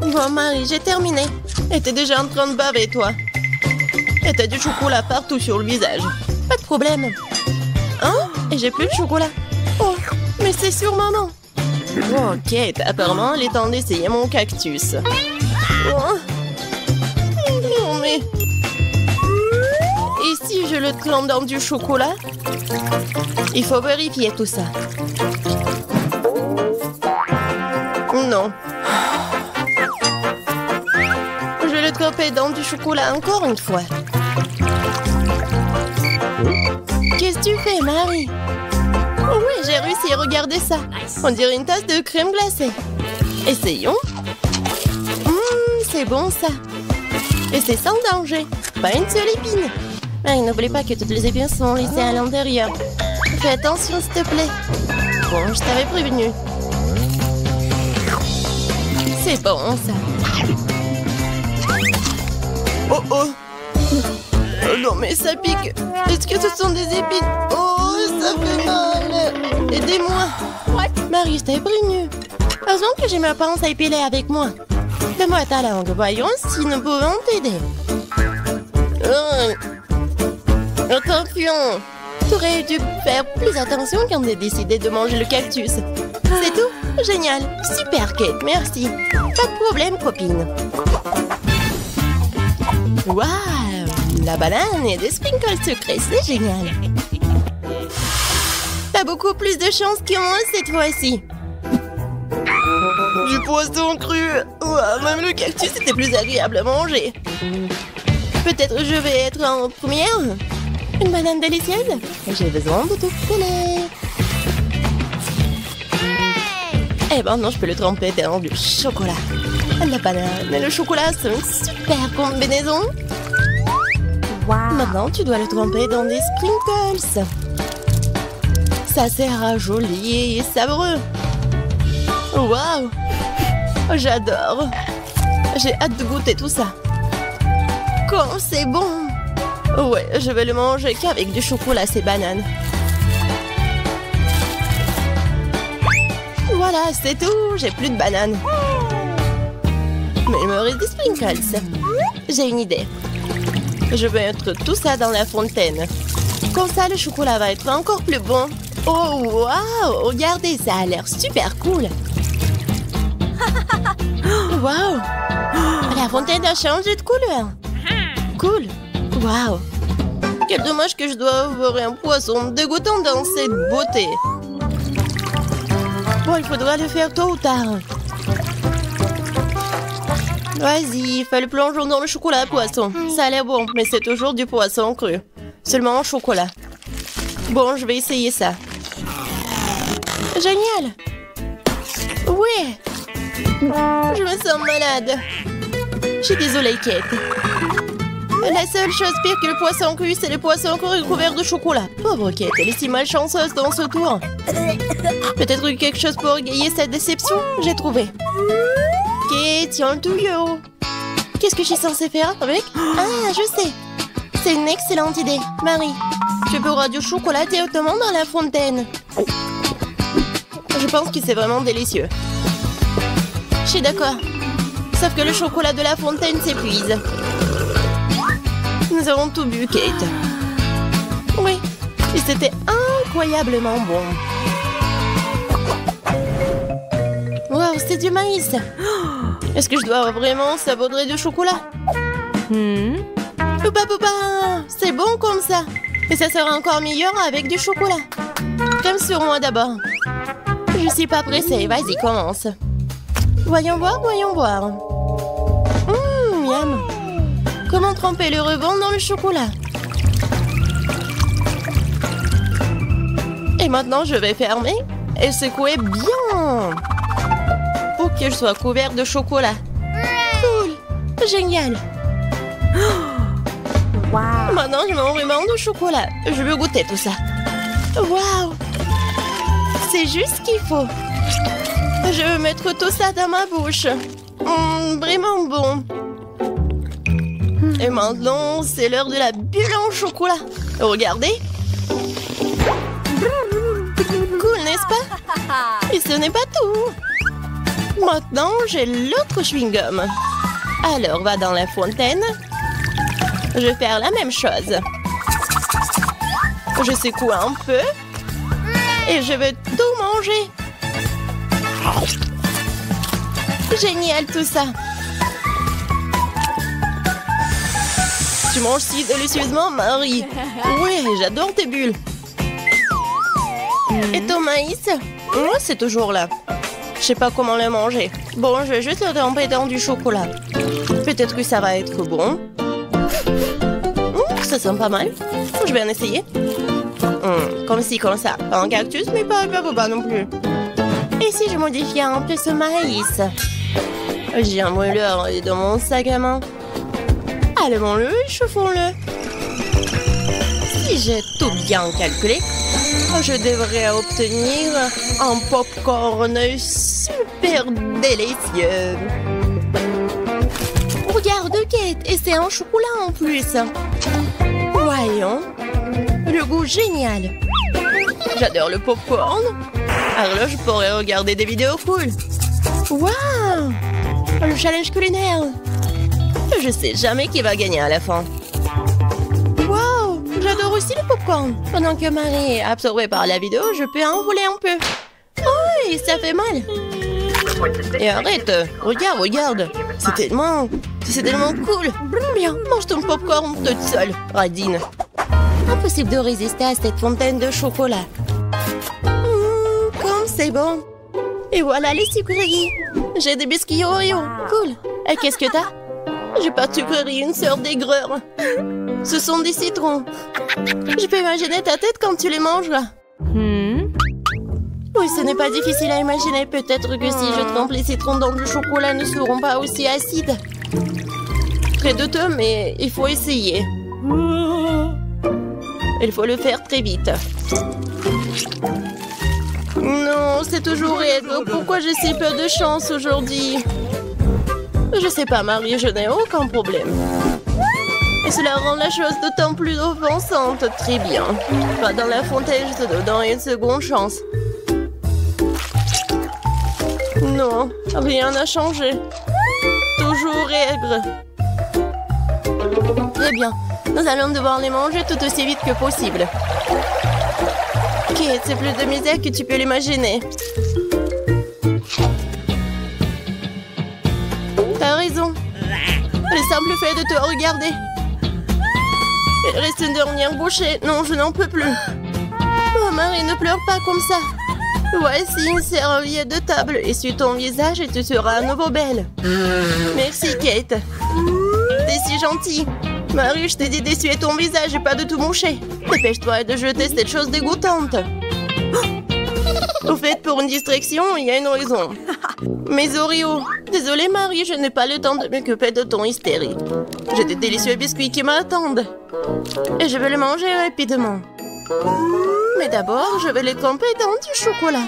Bon, Marie, j'ai terminé. Et t'es déjà en train de baver, toi. Et t'as du chocolat partout sur le visage. Pas de problème. Hein? Et j'ai plus de chocolat. Oh, mais c'est sur maman. Ok, apparemment, il est temps d'essayer mon cactus. Oh. Non, mais... Et si je le trempe dans du chocolat? Il faut vérifier tout ça. Non. Je vais le tremper dans du chocolat encore une fois. Qu'est-ce que tu fais, Marie? Oh oui, j'ai réussi, regardez ça. On dirait une tasse de crème glacée. Essayons. C'est bon ça. Et c'est sans danger. Pas une seule épine. Marie, n'oublie pas que toutes les épines sont laissées à l'intérieur. Fais attention, s'il te plaît. Bon, je t'avais prévenu. C'est bon, ça. Oh, oh. Oh non, mais ça pique. Est-ce que ce sont des épines? Oh, ça fait mal. Aidez-moi. Marie, je t'avais prévenu. Heureusement que j'ai ma pince à épiler avec moi. Donne-moi ta langue. Voyons si nous pouvons t'aider. Attention. Tu aurais dû faire plus attention quand tu as décidé de manger le cactus. C'est tout? Génial. Super, Kate. Merci. Pas de problème, copine. Waouh! La banane et des sprinkles sucrés, c'est génial. T'as beaucoup plus de chance que moi cette fois-ci. Du poisson cru. Ouah, même le cactus était plus agréable à manger. Peut-être je vais être en première. Une banane délicieuse. J'ai besoin de tout coller. Eh ben non, je peux le tremper dans du chocolat. La banane et le chocolat sont une super combinaison. Wow. Maintenant, tu dois le tremper dans des sprinkles. Ça sera joli et savoureux. Waouh! J'adore. J'ai hâte de goûter tout ça. Comme c'est bon! Ouais, je vais le manger qu'avec du chocolat, ces bananes. Voilà, c'est tout. J'ai plus de bananes. Mais il me reste des sprinkles. J'ai une idée. Je vais mettre tout ça dans la fontaine. Comme ça, le chocolat va être encore plus bon. Oh, waouh! Regardez, ça a l'air super cool. Waouh! La fontaine a changé de couleur. Cool. Waouh! Quel dommage que je dois avoir un poisson dégoûtant dans cette beauté. Bon, il faudra le faire tôt ou tard. Vas-y, fais le plongeon dans le chocolat, poisson. Ça a l'air bon, mais c'est toujours du poisson cru. Seulement en chocolat. Bon, je vais essayer ça. Génial! Oui! Je me sens malade. Je suis désolée, Kate. La seule chose pire que le poisson cru, c'est le poisson cru couvert de chocolat. Pauvre Kate, elle est si malchanceuse dans ce tour. Peut-être quelque chose pour égayer cette déception? J'ai trouvé. Kate, tiens le tuyau. Qu'est-ce que je suis censée faire avec? Ah, je sais. C'est une excellente idée. Marie, tu pourras du chocolat directement dans la fontaine. Je pense que c'est vraiment délicieux. Je suis d'accord. Sauf que le chocolat de la fontaine s'épuise. Nous avons tout bu, Kate. Oui, et c'était incroyablement bon. Wow, c'est du maïs. Est-ce que je dois vraiment saupoudrer du chocolat? Poupa, poupa, c'est bon comme ça. Et ça sera encore meilleur avec du chocolat. Comme sur moi d'abord. Je suis pas pressée, vas-y, commence. Voyons voir, voyons voir. Miam. Comment tremper le ruban dans le chocolat? Et maintenant, je vais fermer et secouer bien pour que je sois couvert de chocolat. Cool! Génial! Wow. Maintenant, je mets un ruban de chocolat. Je veux goûter tout ça. Waouh! C'est juste ce qu'il faut. Je veux mettre tout ça dans ma bouche. Vraiment bon. Et maintenant, c'est l'heure de la bulle en chocolat. Regardez. Cool, n'est-ce pas? Et ce n'est pas tout. Maintenant, j'ai l'autre chewing-gum. Alors, va dans la fontaine. Je vais faire la même chose. Je secoue un peu. Et je vais tout manger. Génial tout ça. Tu manges si délicieusement, Marie. Oui, j'adore tes bulles. Et ton maïs? C'est toujours là. Je sais pas comment le manger. Bon, je vais juste le tremper dans du chocolat. Peut-être que ça va être bon. Ça sent pas mal. Je vais en essayer. Comme ci, comme ça. Pas un cactus, mais pas non plus. Et si je modifiais un peu ce maïs? J'ai un mouleur dans mon sac à main. Allumons-le et chauffons-le. Si j'ai tout bien calculé, je devrais obtenir un popcorn super délicieux. Regarde, Kate, et c'est un chocolat en plus. Voyons. Le goût génial. J'adore le popcorn. Alors là, je pourrais regarder des vidéos cool. Waouh! Le challenge culinaire. Je sais jamais qui va gagner à la fin. Waouh! J'adore aussi le popcorn. Pendant que Marie est absorbée par la vidéo, je peux en voler un peu. Oh, et ça fait mal. Et arrête. Regarde. C'est tellement cool. Bien, mange ton popcorn toute seule, Radine. Impossible de résister à cette fontaine de chocolat. Comme c'est bon. Et voilà les sucreries. J'ai des biscuits Oreo. Cool. Et qu'est-ce que t'as? J'ai pas de sucrerie, une sorte d'aigreur. Ce sont des citrons. Je peux imaginer ta tête quand tu les mangeras. Oui, ce n'est pas difficile à imaginer. Peut-être que si je trempe les citrons dans du chocolat, ne seront pas aussi acides. Très douteux, mais il faut essayer. Il faut le faire très vite. Non, c'est toujours raide. Pourquoi j'ai si peu de chance aujourd'hui? Je sais pas, Marie, je n'ai aucun problème. Et cela rend la chose d'autant plus offensante. Très bien. Va dans la fontaine, je te donne une seconde chance. Non, rien n'a changé. Toujours aigre. Très bien. Nous allons devoir les manger tout aussi vite que possible. Kate, c'est plus de misère que tu peux l'imaginer. T'as raison. Le simple fait de te regarder. Il reste une dernière bouchée. Non, je n'en peux plus. Oh, Marie, ne pleure pas comme ça. Voici une serviette de table. Essuie ton visage et tu seras à nouveau belle. Merci, Kate. T'es si gentille. Marie, je t'ai dit d'essuyer ton visage et pas de tout moucher. Dépêche-toi de jeter cette chose dégoûtante. Au fait, pour une distraction, il y a une raison. Mes Oreos. Désolée, Marie, je n'ai pas le temps de m'occuper de ton hystérie. J'ai des délicieux biscuits qui m'attendent. Et je vais les manger rapidement. Mais d'abord, je vais les tremper dans du chocolat.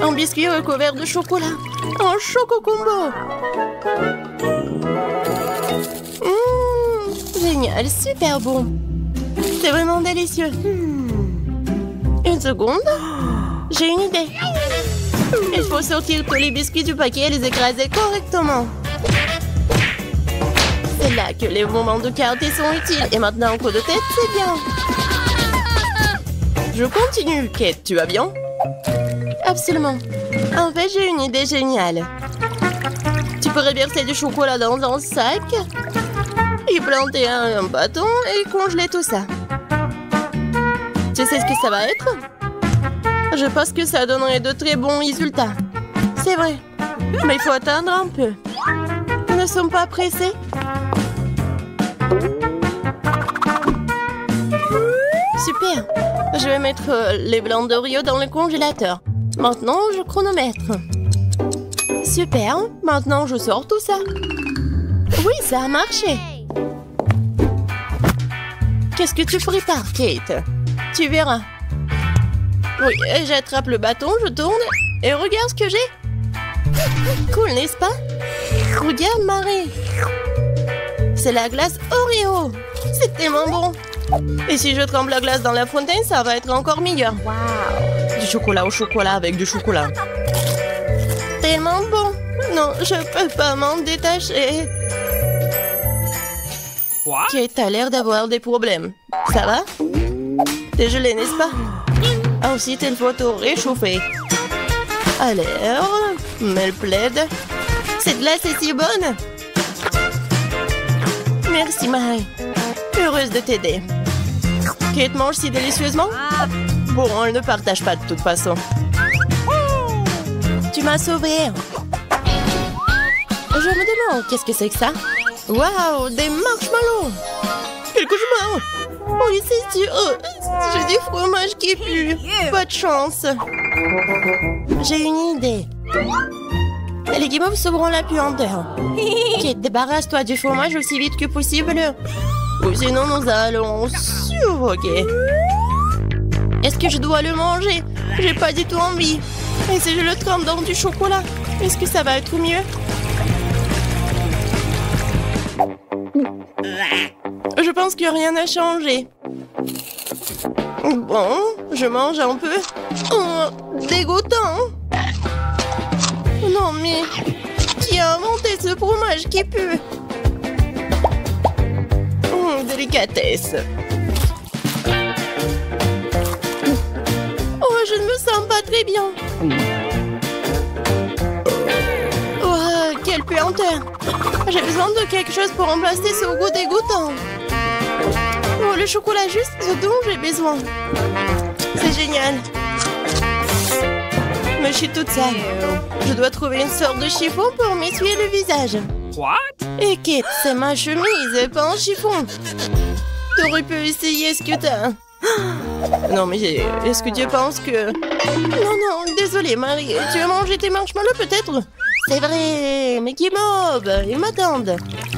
Un biscuit recouvert de chocolat. Un choco combo. Génial, super bon. C'est vraiment délicieux. Une seconde. J'ai une idée. Il faut sortir tous les biscuits du paquet et les écraser correctement. C'est là que les moments de quartier sont utiles. Et maintenant, un coup de tête, c'est bien. Je continue. Kate, tu vas bien? Absolument. En fait, j'ai une idée géniale. Tu pourrais verser du chocolat dans un sac, y planter un bâton et congeler tout ça. Tu sais ce que ça va être? Je pense que ça donnerait de très bons résultats. C'est vrai. Mais il faut attendre un peu. Nous ne sommes pas pressés. Super. Je vais mettre les blancs d'Oreo dans le congélateur. Maintenant, je chronomètre. Super. Maintenant, je sors tout ça. Oui, ça a marché. Qu'est-ce que tu prépares, Kate? Tu verras. Oui, j'attrape le bâton, je tourne et regarde ce que j'ai. Cool, n'est-ce pas? Regarde, Marie. C'est la glace Oreo. C'est tellement bon. Et si je trempe la glace dans la fontaine, ça va être encore meilleur. Wow. Du chocolat au chocolat avec du chocolat. Tellement bon. Non, je peux pas m'en détacher. Kate, t'as l'air d'avoir des problèmes. Ça va? T'es gelé, n'est-ce pas? Ensuite, il faut tout réchauffer. Alors, me le plaide. Cette glace est si bonne. Merci, Marie. Heureuse de t'aider. Kate mange si délicieusement? Bon, elle ne partage pas de toute façon. Tu m'as sauvée. Je me demande, qu'est-ce que c'est que ça? Waouh, des marshmallows! Quel cauchemar! Oui, c'est sûr. J'ai du fromage qui pue. Pas de chance. J'ai une idée. Les guimauves sauveront la puanteur. Kate, débarrasse-toi du fromage aussi vite que possible. Ou sinon, nous allons suffoquer. Est-ce que je dois le manger? J'ai pas du tout envie. Et si je le trempe dans du chocolat, est-ce que ça va être mieux? Je pense que rien n'a changé. Bon, je mange un peu. Oh, dégoûtant. Non, mais qui a inventé ce fromage qui pue? Délicatesse. Oh, je ne me sens pas très bien. Oh, quelle puanteur. J'ai besoin de quelque chose pour remplacer ce goût dégoûtant. Oh, le chocolat juste ce dont j'ai besoin. C'est génial. Mais je suis toute sale. Je dois trouver une sorte de chiffon pour m'essuyer le visage. What? Et Kate, c'est ma chemise, pas un chiffon. T'aurais pu essayer ce que t'as. Non, mais est-ce que tu penses que... Non, désolée, Marie. Tu as mangé tes marshmallows, peut-être? C'est vrai, mais qui mob, ils m'attendent.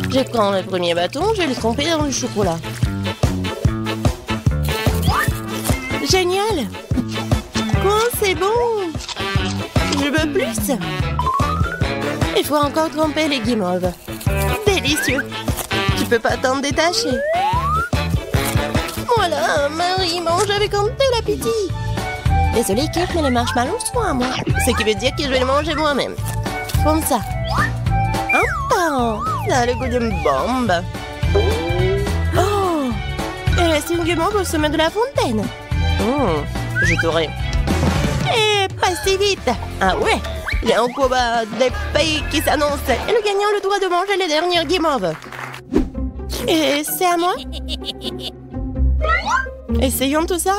Je prends le premier bâton, je vais le tremper dans le chocolat. Génial. Quoi, c'est bon. Je veux plus. Il faut encore tremper les guimauves. Délicieux. Tu peux pas t'en détacher. Voilà, Marie mange avec un tel appétit. Désolée, Kate, mais les marshmallows sont à moi. Ce qui veut dire que je vais les manger moi-même. Comme ça. Un par. Ça a le goût d'une bombe. Oh! Il reste une guimauve au sommet de la fontaine. Je t'aurai. Et pas si vite. Ah ouais? Il y a un combat des pays qui s'annonce. Et le gagnant a le droit de manger les dernières guimauves. Et c'est à moi? Essayons tout ça.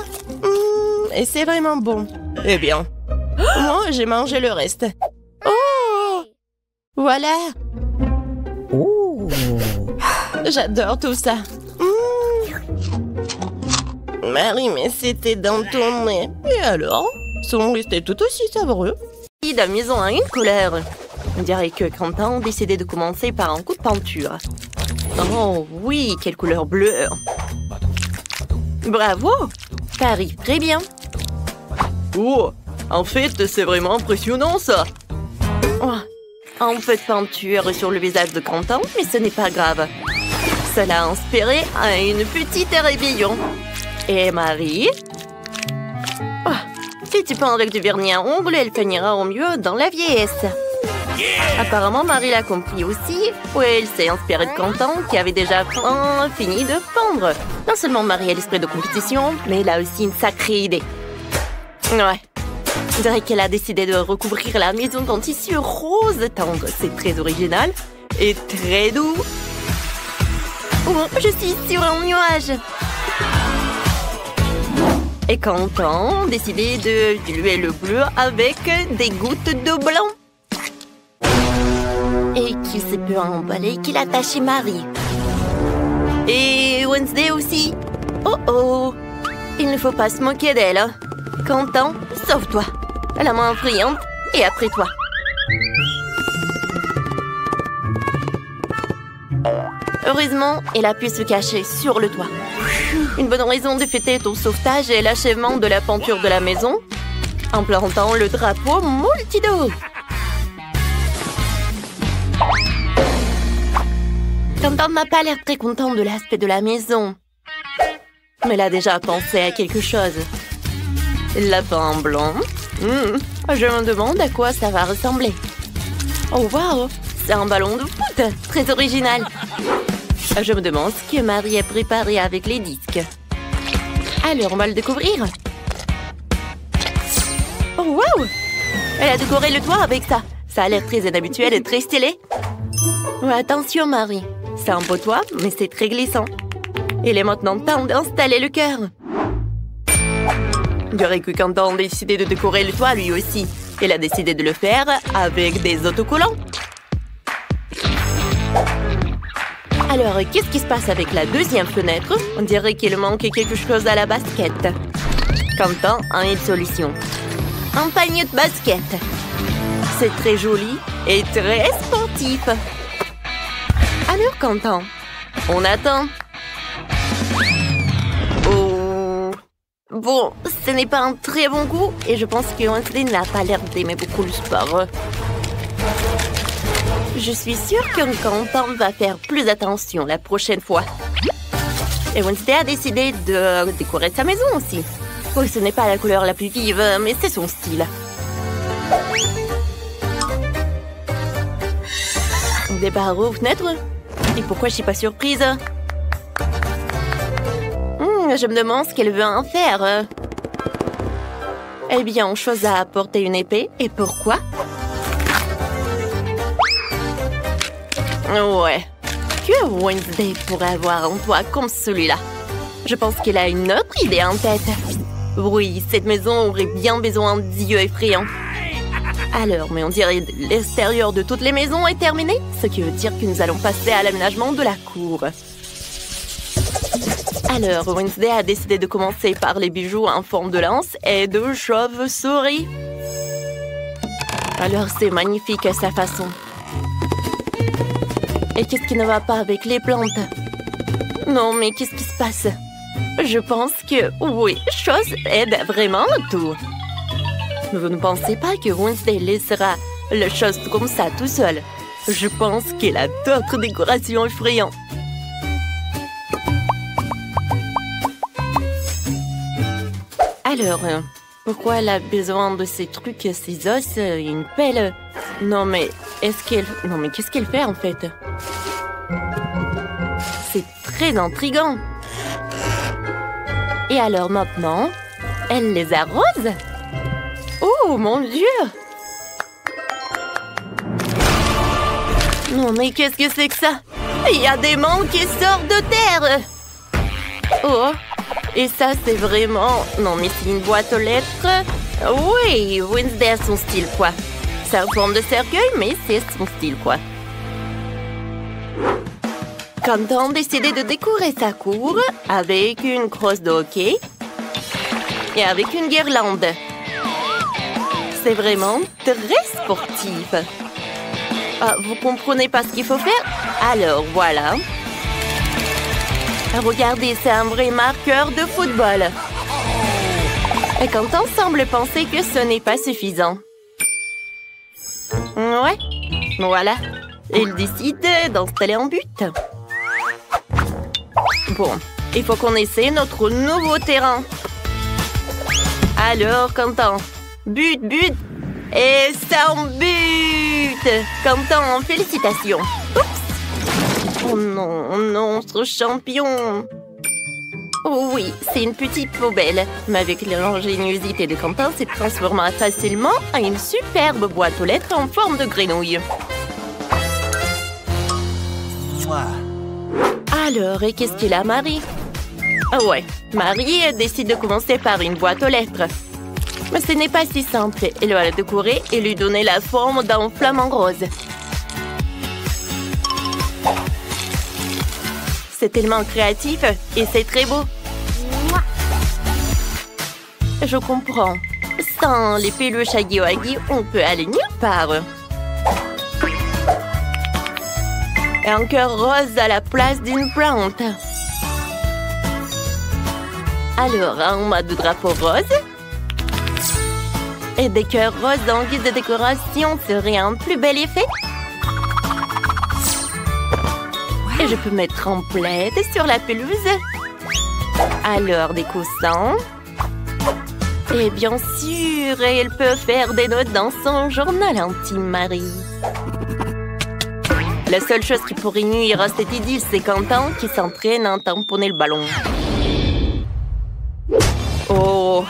Et c'est vraiment bon. Eh bien, moi, j'ai mangé le reste. Oh! Voilà. Oh! J'adore tout ça. Marie, mais c'était dans ton nez. Et alors? Sont restés tout aussi savoureux. La maison a une couleur. On dirait que Quentin a décidé de commencer par un coup de peinture. Oh oui, quelle couleur bleue. Bravo, ça arrive très bien. Oh, en fait, c'est vraiment impressionnant ça. Oh, un peu de peinture sur le visage de Quentin, mais ce n'est pas grave. Cela a inspiré à une petite rébellion. Et Marie? Oh, si tu peins avec du vernis à ongles, elle finira au mieux dans la vieillesse. Apparemment, Marie l'a compris aussi. Oui, elle s'est inspirée de Quentin, qui avait déjà fini de peindre. Non seulement Marie a l'esprit de compétition, mais elle a aussi une sacrée idée. Ouais, on dirait qu'elle a décidé de recouvrir la maison d'un tissu rose tendre. C'est très original et très doux. Oh, je suis sur un nuage. Et Quentin a décidé de diluer le bleu avec des gouttes de blanc. Et qu'il s'est peu emballé qu'il a taché Marie. Et Wednesday aussi. Oh oh, il ne faut pas se moquer d'elle. Quentin, sauve-toi. La main brillante et après toi. Heureusement, elle a pu se cacher sur le toit. Une bonne raison de fêter ton sauvetage et l'achèvement de la peinture de la maison en plantant le drapeau multido. Quentin n'a pas l'air très content de l'aspect de la maison. Mais il a déjà pensé à quelque chose. Lapin blanc. Je me demande à quoi ça va ressembler. Oh wow, c'est un ballon de foot. Très original. Je me demande ce que Marie a préparé avec les disques. Alors, on va le découvrir. Oh wow, elle a décoré le toit avec ça. Ça a l'air très inhabituel et très stylé. Oh, attention Marie, c'est un beau toit, mais c'est très glissant. Il est maintenant temps d'installer le cœur. On dirait que Quentin a décidé de décorer le toit lui aussi. Il a décidé de le faire avec des autocollants. Alors, qu'est-ce qui se passe avec la deuxième fenêtre? On dirait qu'il manque quelque chose à la basket. Quentin a une solution. Un panier de basket. C'est très joli et très sportif. Alors, Quentin, on attend. Oh. Bon, ce n'est pas un très bon goût et je pense que Wednesday n'a pas l'air d'aimer beaucoup le sport. Je suis sûre que Quentin va faire plus attention la prochaine fois. Et Wednesday a décidé de décorer sa maison aussi. Oui, ce n'est pas la couleur la plus vive, mais c'est son style. Des barreaux aux fenêtres? Et pourquoi je suis pas surprise? Je me demande ce qu'elle veut en faire. Eh bien, on choisit à apporter une épée. Et pourquoi? Ouais. Que Wednesday pourrait avoir un toit comme celui-là? Je pense qu'elle a une autre idée en tête. Oui, cette maison aurait bien besoin d'yeux effrayants. Alors, mais on dirait que l'extérieur de toutes les maisons est terminé, ce qui veut dire que nous allons passer à l'aménagement de la cour. Alors, Wednesday a décidé de commencer par les bijoux en forme de lance et de chauve-souris. Alors, c'est magnifique à sa façon. Et qu'est-ce qui ne va pas avec les plantes? Non, mais qu'est-ce qui se passe? Je pense que, oui, chose aide vraiment tout. Vous ne pensez pas que Wednesday laissera les choses comme ça tout seul. Je pense qu'elle a d'autres décorations effrayantes. Alors, pourquoi elle a besoin de ces trucs, ces os, une pelle? Non mais, qu'est-ce qu'elle fait en fait? C'est très intriguant. Et alors maintenant, elle les arrose? Oh mon Dieu! Non mais qu'est-ce que c'est que ça? Il y a des mondes qui sortent de terre! Oh! Et ça c'est vraiment... Non mais c'est une boîte aux lettres. Oui, Wednesday a son style quoi. C'est en forme de cercueil mais c'est son style quoi. Quentin décidé de décorer sa cour avec une crosse de hockey et avec une guirlande. C'est vraiment très sportif. Ah, vous comprenez pas ce qu'il faut faire? Alors voilà. Regardez, c'est un vrai marqueur de football. Et Quentin semble penser que ce n'est pas suffisant. Ouais, voilà. Il décide d'installer un but. Bon, il faut qu'on essaie notre nouveau terrain. Alors, Quentin, but, et c'est un but! Quentin, félicitations. Oups! Oh non, ce champion! Oh oui, c'est une petite poubelle. Mais avec l'ingéniosité de Quentin, c'est transformé facilement en une superbe boîte aux lettres en forme de grenouille. Alors, et qu'est-ce qu'il a, Marie? Ah ouais, Marie décide de commencer par une boîte aux lettres. Mais ce n'est pas si simple. Elle va la décorer et lui donner la forme d'un flamant rose. C'est tellement créatif et c'est très beau. Je comprends. Sans les peluches Huggy Wuggy, on peut aller nulle part. Et un cœur rose à la place d'une plante. Alors, un mode de drapeau rose. Et des cœurs roses en guise de décoration serait un plus bel effet. Et je peux mettre en plaid sur la pelouse. Alors, des coussins. Et bien sûr, elle peut faire des notes dans son journal intime, Marie. La seule chose qui pourrait nuire à cette idylle, c'est Quentin qui s'entraîne à tamponner le ballon. Oh,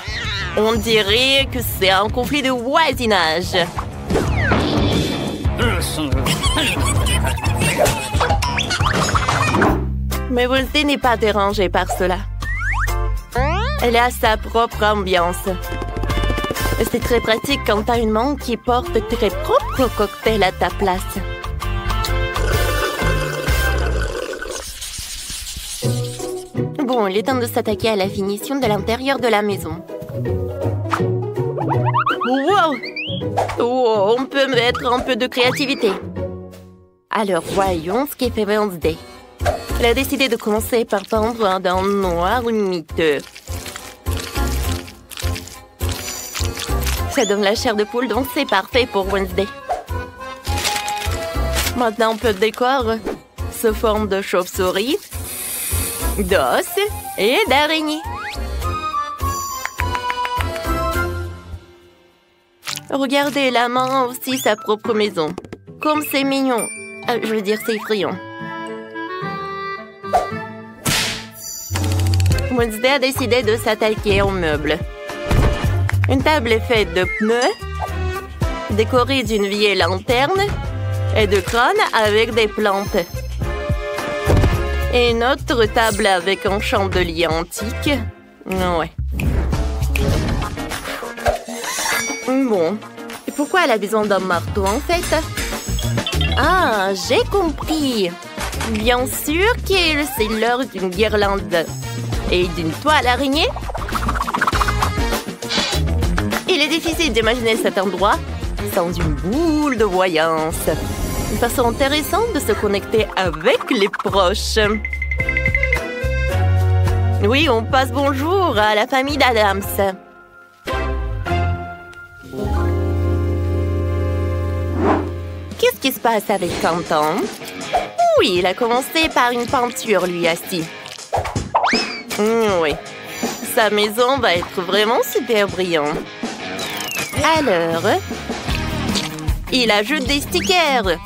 on dirait que c'est un conflit de voisinage. Mais Wednesday n'est pas dérangée par cela. Elle a sa propre ambiance. C'est très pratique quand t'as une main qui porte tes propres cocktails à ta place. Bon, il est temps de s'attaquer à la finition de l'intérieur de la maison. Wow! Oh, on peut mettre un peu de créativité. Alors, voyons ce qu'est fait Wednesday. Elle a décidé de commencer par peindre d'un noir miteux. Ça donne la chair de poule, donc c'est parfait pour Wednesday. Maintenant, un peu de décor sous forme de chauve-souris, d'os et d'araignée. Regardez, la main a aussi sa propre maison. Comme c'est mignon. Je veux dire, c'est effrayant. Wednesday a décidé de s'attaquer aux meubles. Une table est faite de pneus, décorée d'une vieille lanterne et de crânes avec des plantes. Et une autre table avec un chandelier antique. Ouais. Bon. Et pourquoi elle a besoin d'un marteau en fait? Ah, j'ai compris. Bien sûr que c'est l'heure d'une guirlande et d'une toile araignée. Il est difficile d'imaginer cet endroit sans une boule de voyance. Une façon intéressante de se connecter avec les proches. Oui, on passe bonjour à la famille d'Adams. qui se passe avec Quentin? Oui, il a commencé par une peinture, lui aussi. Oui, sa maison va être vraiment super brillante. Alors, il ajoute des stickers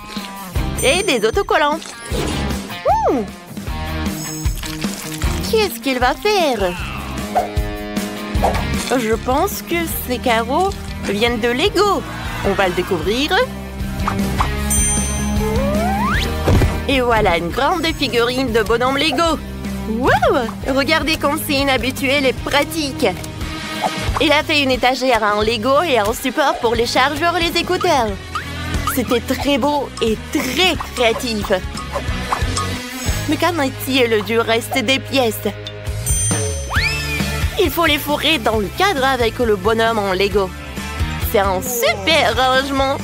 et des autocollants. Qu'est-ce qu'il va faire? Je pense que ces carreaux viennent de Lego. On va le découvrir. Et voilà une grande figurine de bonhomme Lego. Wow! Regardez comme c'est inhabituel et pratique. Il a fait une étagère en Lego et un support pour les chargeurs et les écouteurs. C'était très beau et très créatif. Mais qu'en est-il du reste des pièces? Il faut les fourrer dans le cadre avec le bonhomme en Lego. C'est un super rangement.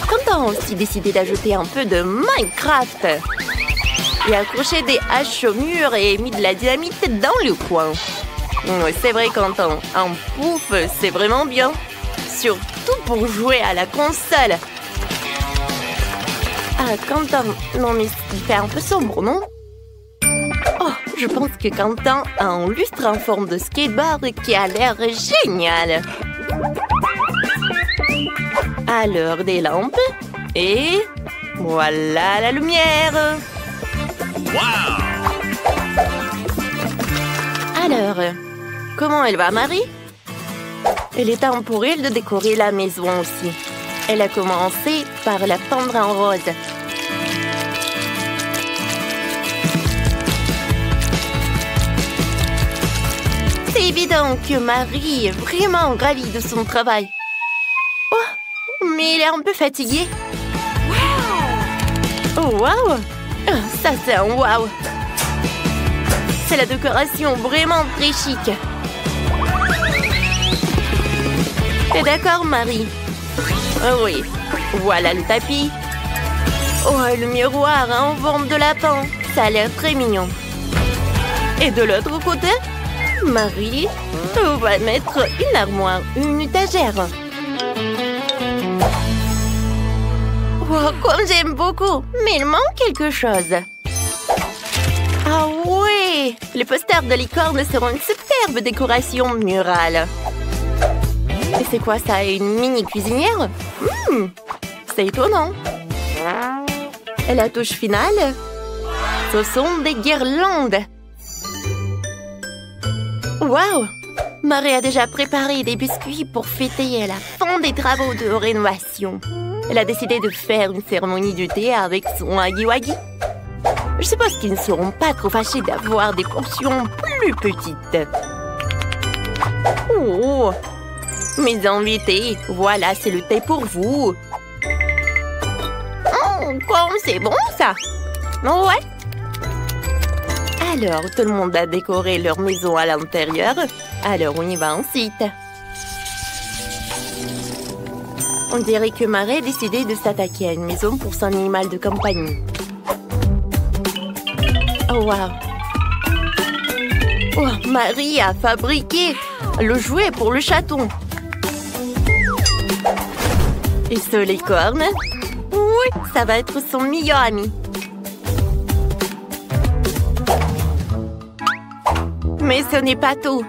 Quentin a aussi décidé d'ajouter un peu de Minecraft. Il a accroché des haches au mur et mis de la dynamite dans le coin. C'est vrai, Quentin, un pouf, c'est vraiment bien. Surtout pour jouer à la console. Ah, Quentin, non mais il fait un peu sombre, non? Oh, je pense que Quentin a un lustre en forme de skateboard qui a l'air génial. Alors, des lampes. Et voilà la lumière. Wow! Alors, comment elle va, Marie? Il est temps pour elle de décorer la maison aussi. Elle a commencé par la peindre en rose. C'est évident que Marie est vraiment ravie de son travail. Oh, mais elle est un peu fatiguée. Oh, wow! Ça, c'est un wow! C'est la décoration vraiment très chic. T'es d'accord, Marie? Oh oui, voilà le tapis. Oh, le miroir en forme de lapin. Ça a l'air très mignon. Et de l'autre côté, Marie va mettre une armoire, une étagère. Oh, comme j'aime beaucoup, mais il manque quelque chose. Ah ouais, les posters de licorne seront une superbe décoration murale. Et c'est quoi ça, une mini cuisinière? C'est étonnant. Et la touche finale, ce sont des guirlandes. Waouh! Marie a déjà préparé des biscuits pour fêter la fin des travaux de rénovation. Elle a décidé de faire une cérémonie du thé avec son Huggy-Wuggy. Je suppose qu'ils ne seront pas trop fâchés d'avoir des portions plus petites. Oh! Mes invités, voilà, c'est le thé pour vous. Oh, comme c'est bon, ça! Ouais! Alors, tout le monde a décoré leur maison à l'intérieur. Alors, on y va ensuite. On dirait que Marie a décidé de s'attaquer à une maison pour son animal de compagnie. Oh, wow! Oh, Marie a fabriqué le jouet pour le chaton. Et ce licorne? Oui, ça va être son meilleur ami. Mais ce n'est pas tout.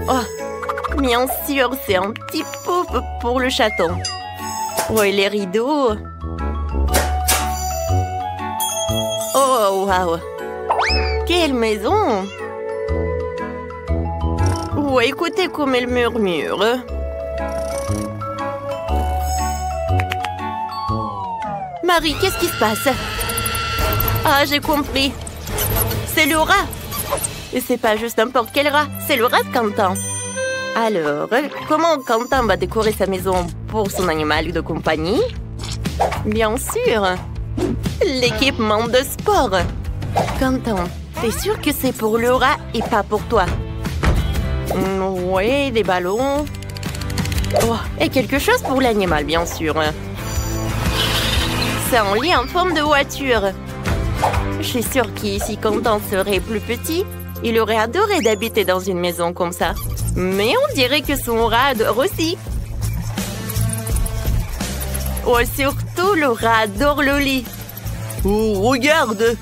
Oh, bien sûr, c'est un petit pouf pour le chaton. Oh, et les rideaux. Oh, waouh! Quelle maison! Oh, écoutez comme elle murmure. Marie, qu'est-ce qui se passe? Ah, j'ai compris. C'est le rat. Et c'est pas juste n'importe quel rat, c'est le rat de Quentin. Alors, comment Quentin va décorer sa maison pour son animal de compagnie? Bien sûr, l'équipement de sport. Quentin, t'es sûr que c'est pour le rat et pas pour toi? Oui, des ballons. Oh, et quelque chose pour l'animal, bien sûr. C'est un lit en forme de voiture. Je suis sûre qu'ici Quentin serait plus petit, il aurait adoré d'habiter dans une maison comme ça. Mais on dirait que son rat adore aussi. Oh, surtout, Laura adore le lit. Oh, regarde!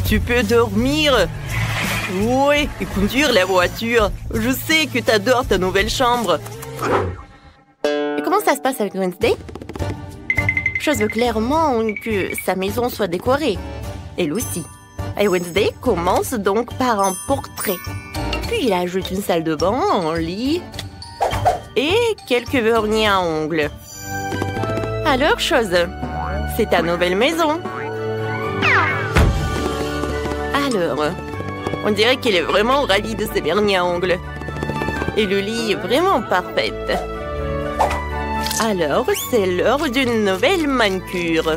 Tu peux dormir! Ouais, et conduire la voiture. Je sais que t'adores ta nouvelle chambre. Et comment ça se passe avec Wednesday? Je veux clairement que sa maison soit décorée. Elle aussi. Et Wednesday commence donc par un portrait. Puis il ajoute une salle de bain, un lit et quelques vernis à ongles. Alors, chose, c'est ta nouvelle maison. Alors, on dirait qu'il est vraiment ravi de ses vernis à ongles. Et le lit est vraiment parfait. Alors, c'est l'heure d'une nouvelle manucure.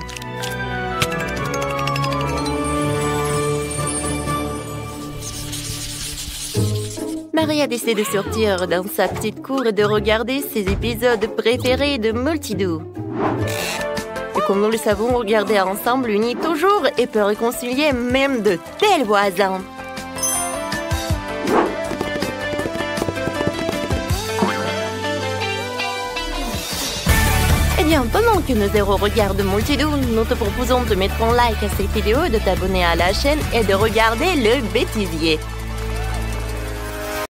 Marie a décidé de sortir dans sa petite cour et de regarder ses épisodes préférés de Multidou. Et comme nous le savons, regarder ensemble unit toujours et peut réconcilier même de tels voisins. Eh bien, pendant que nos héros regardent Multidou, nous te proposons de mettre un like à cette vidéo, de t'abonner à la chaîne et de regarder le bêtisier.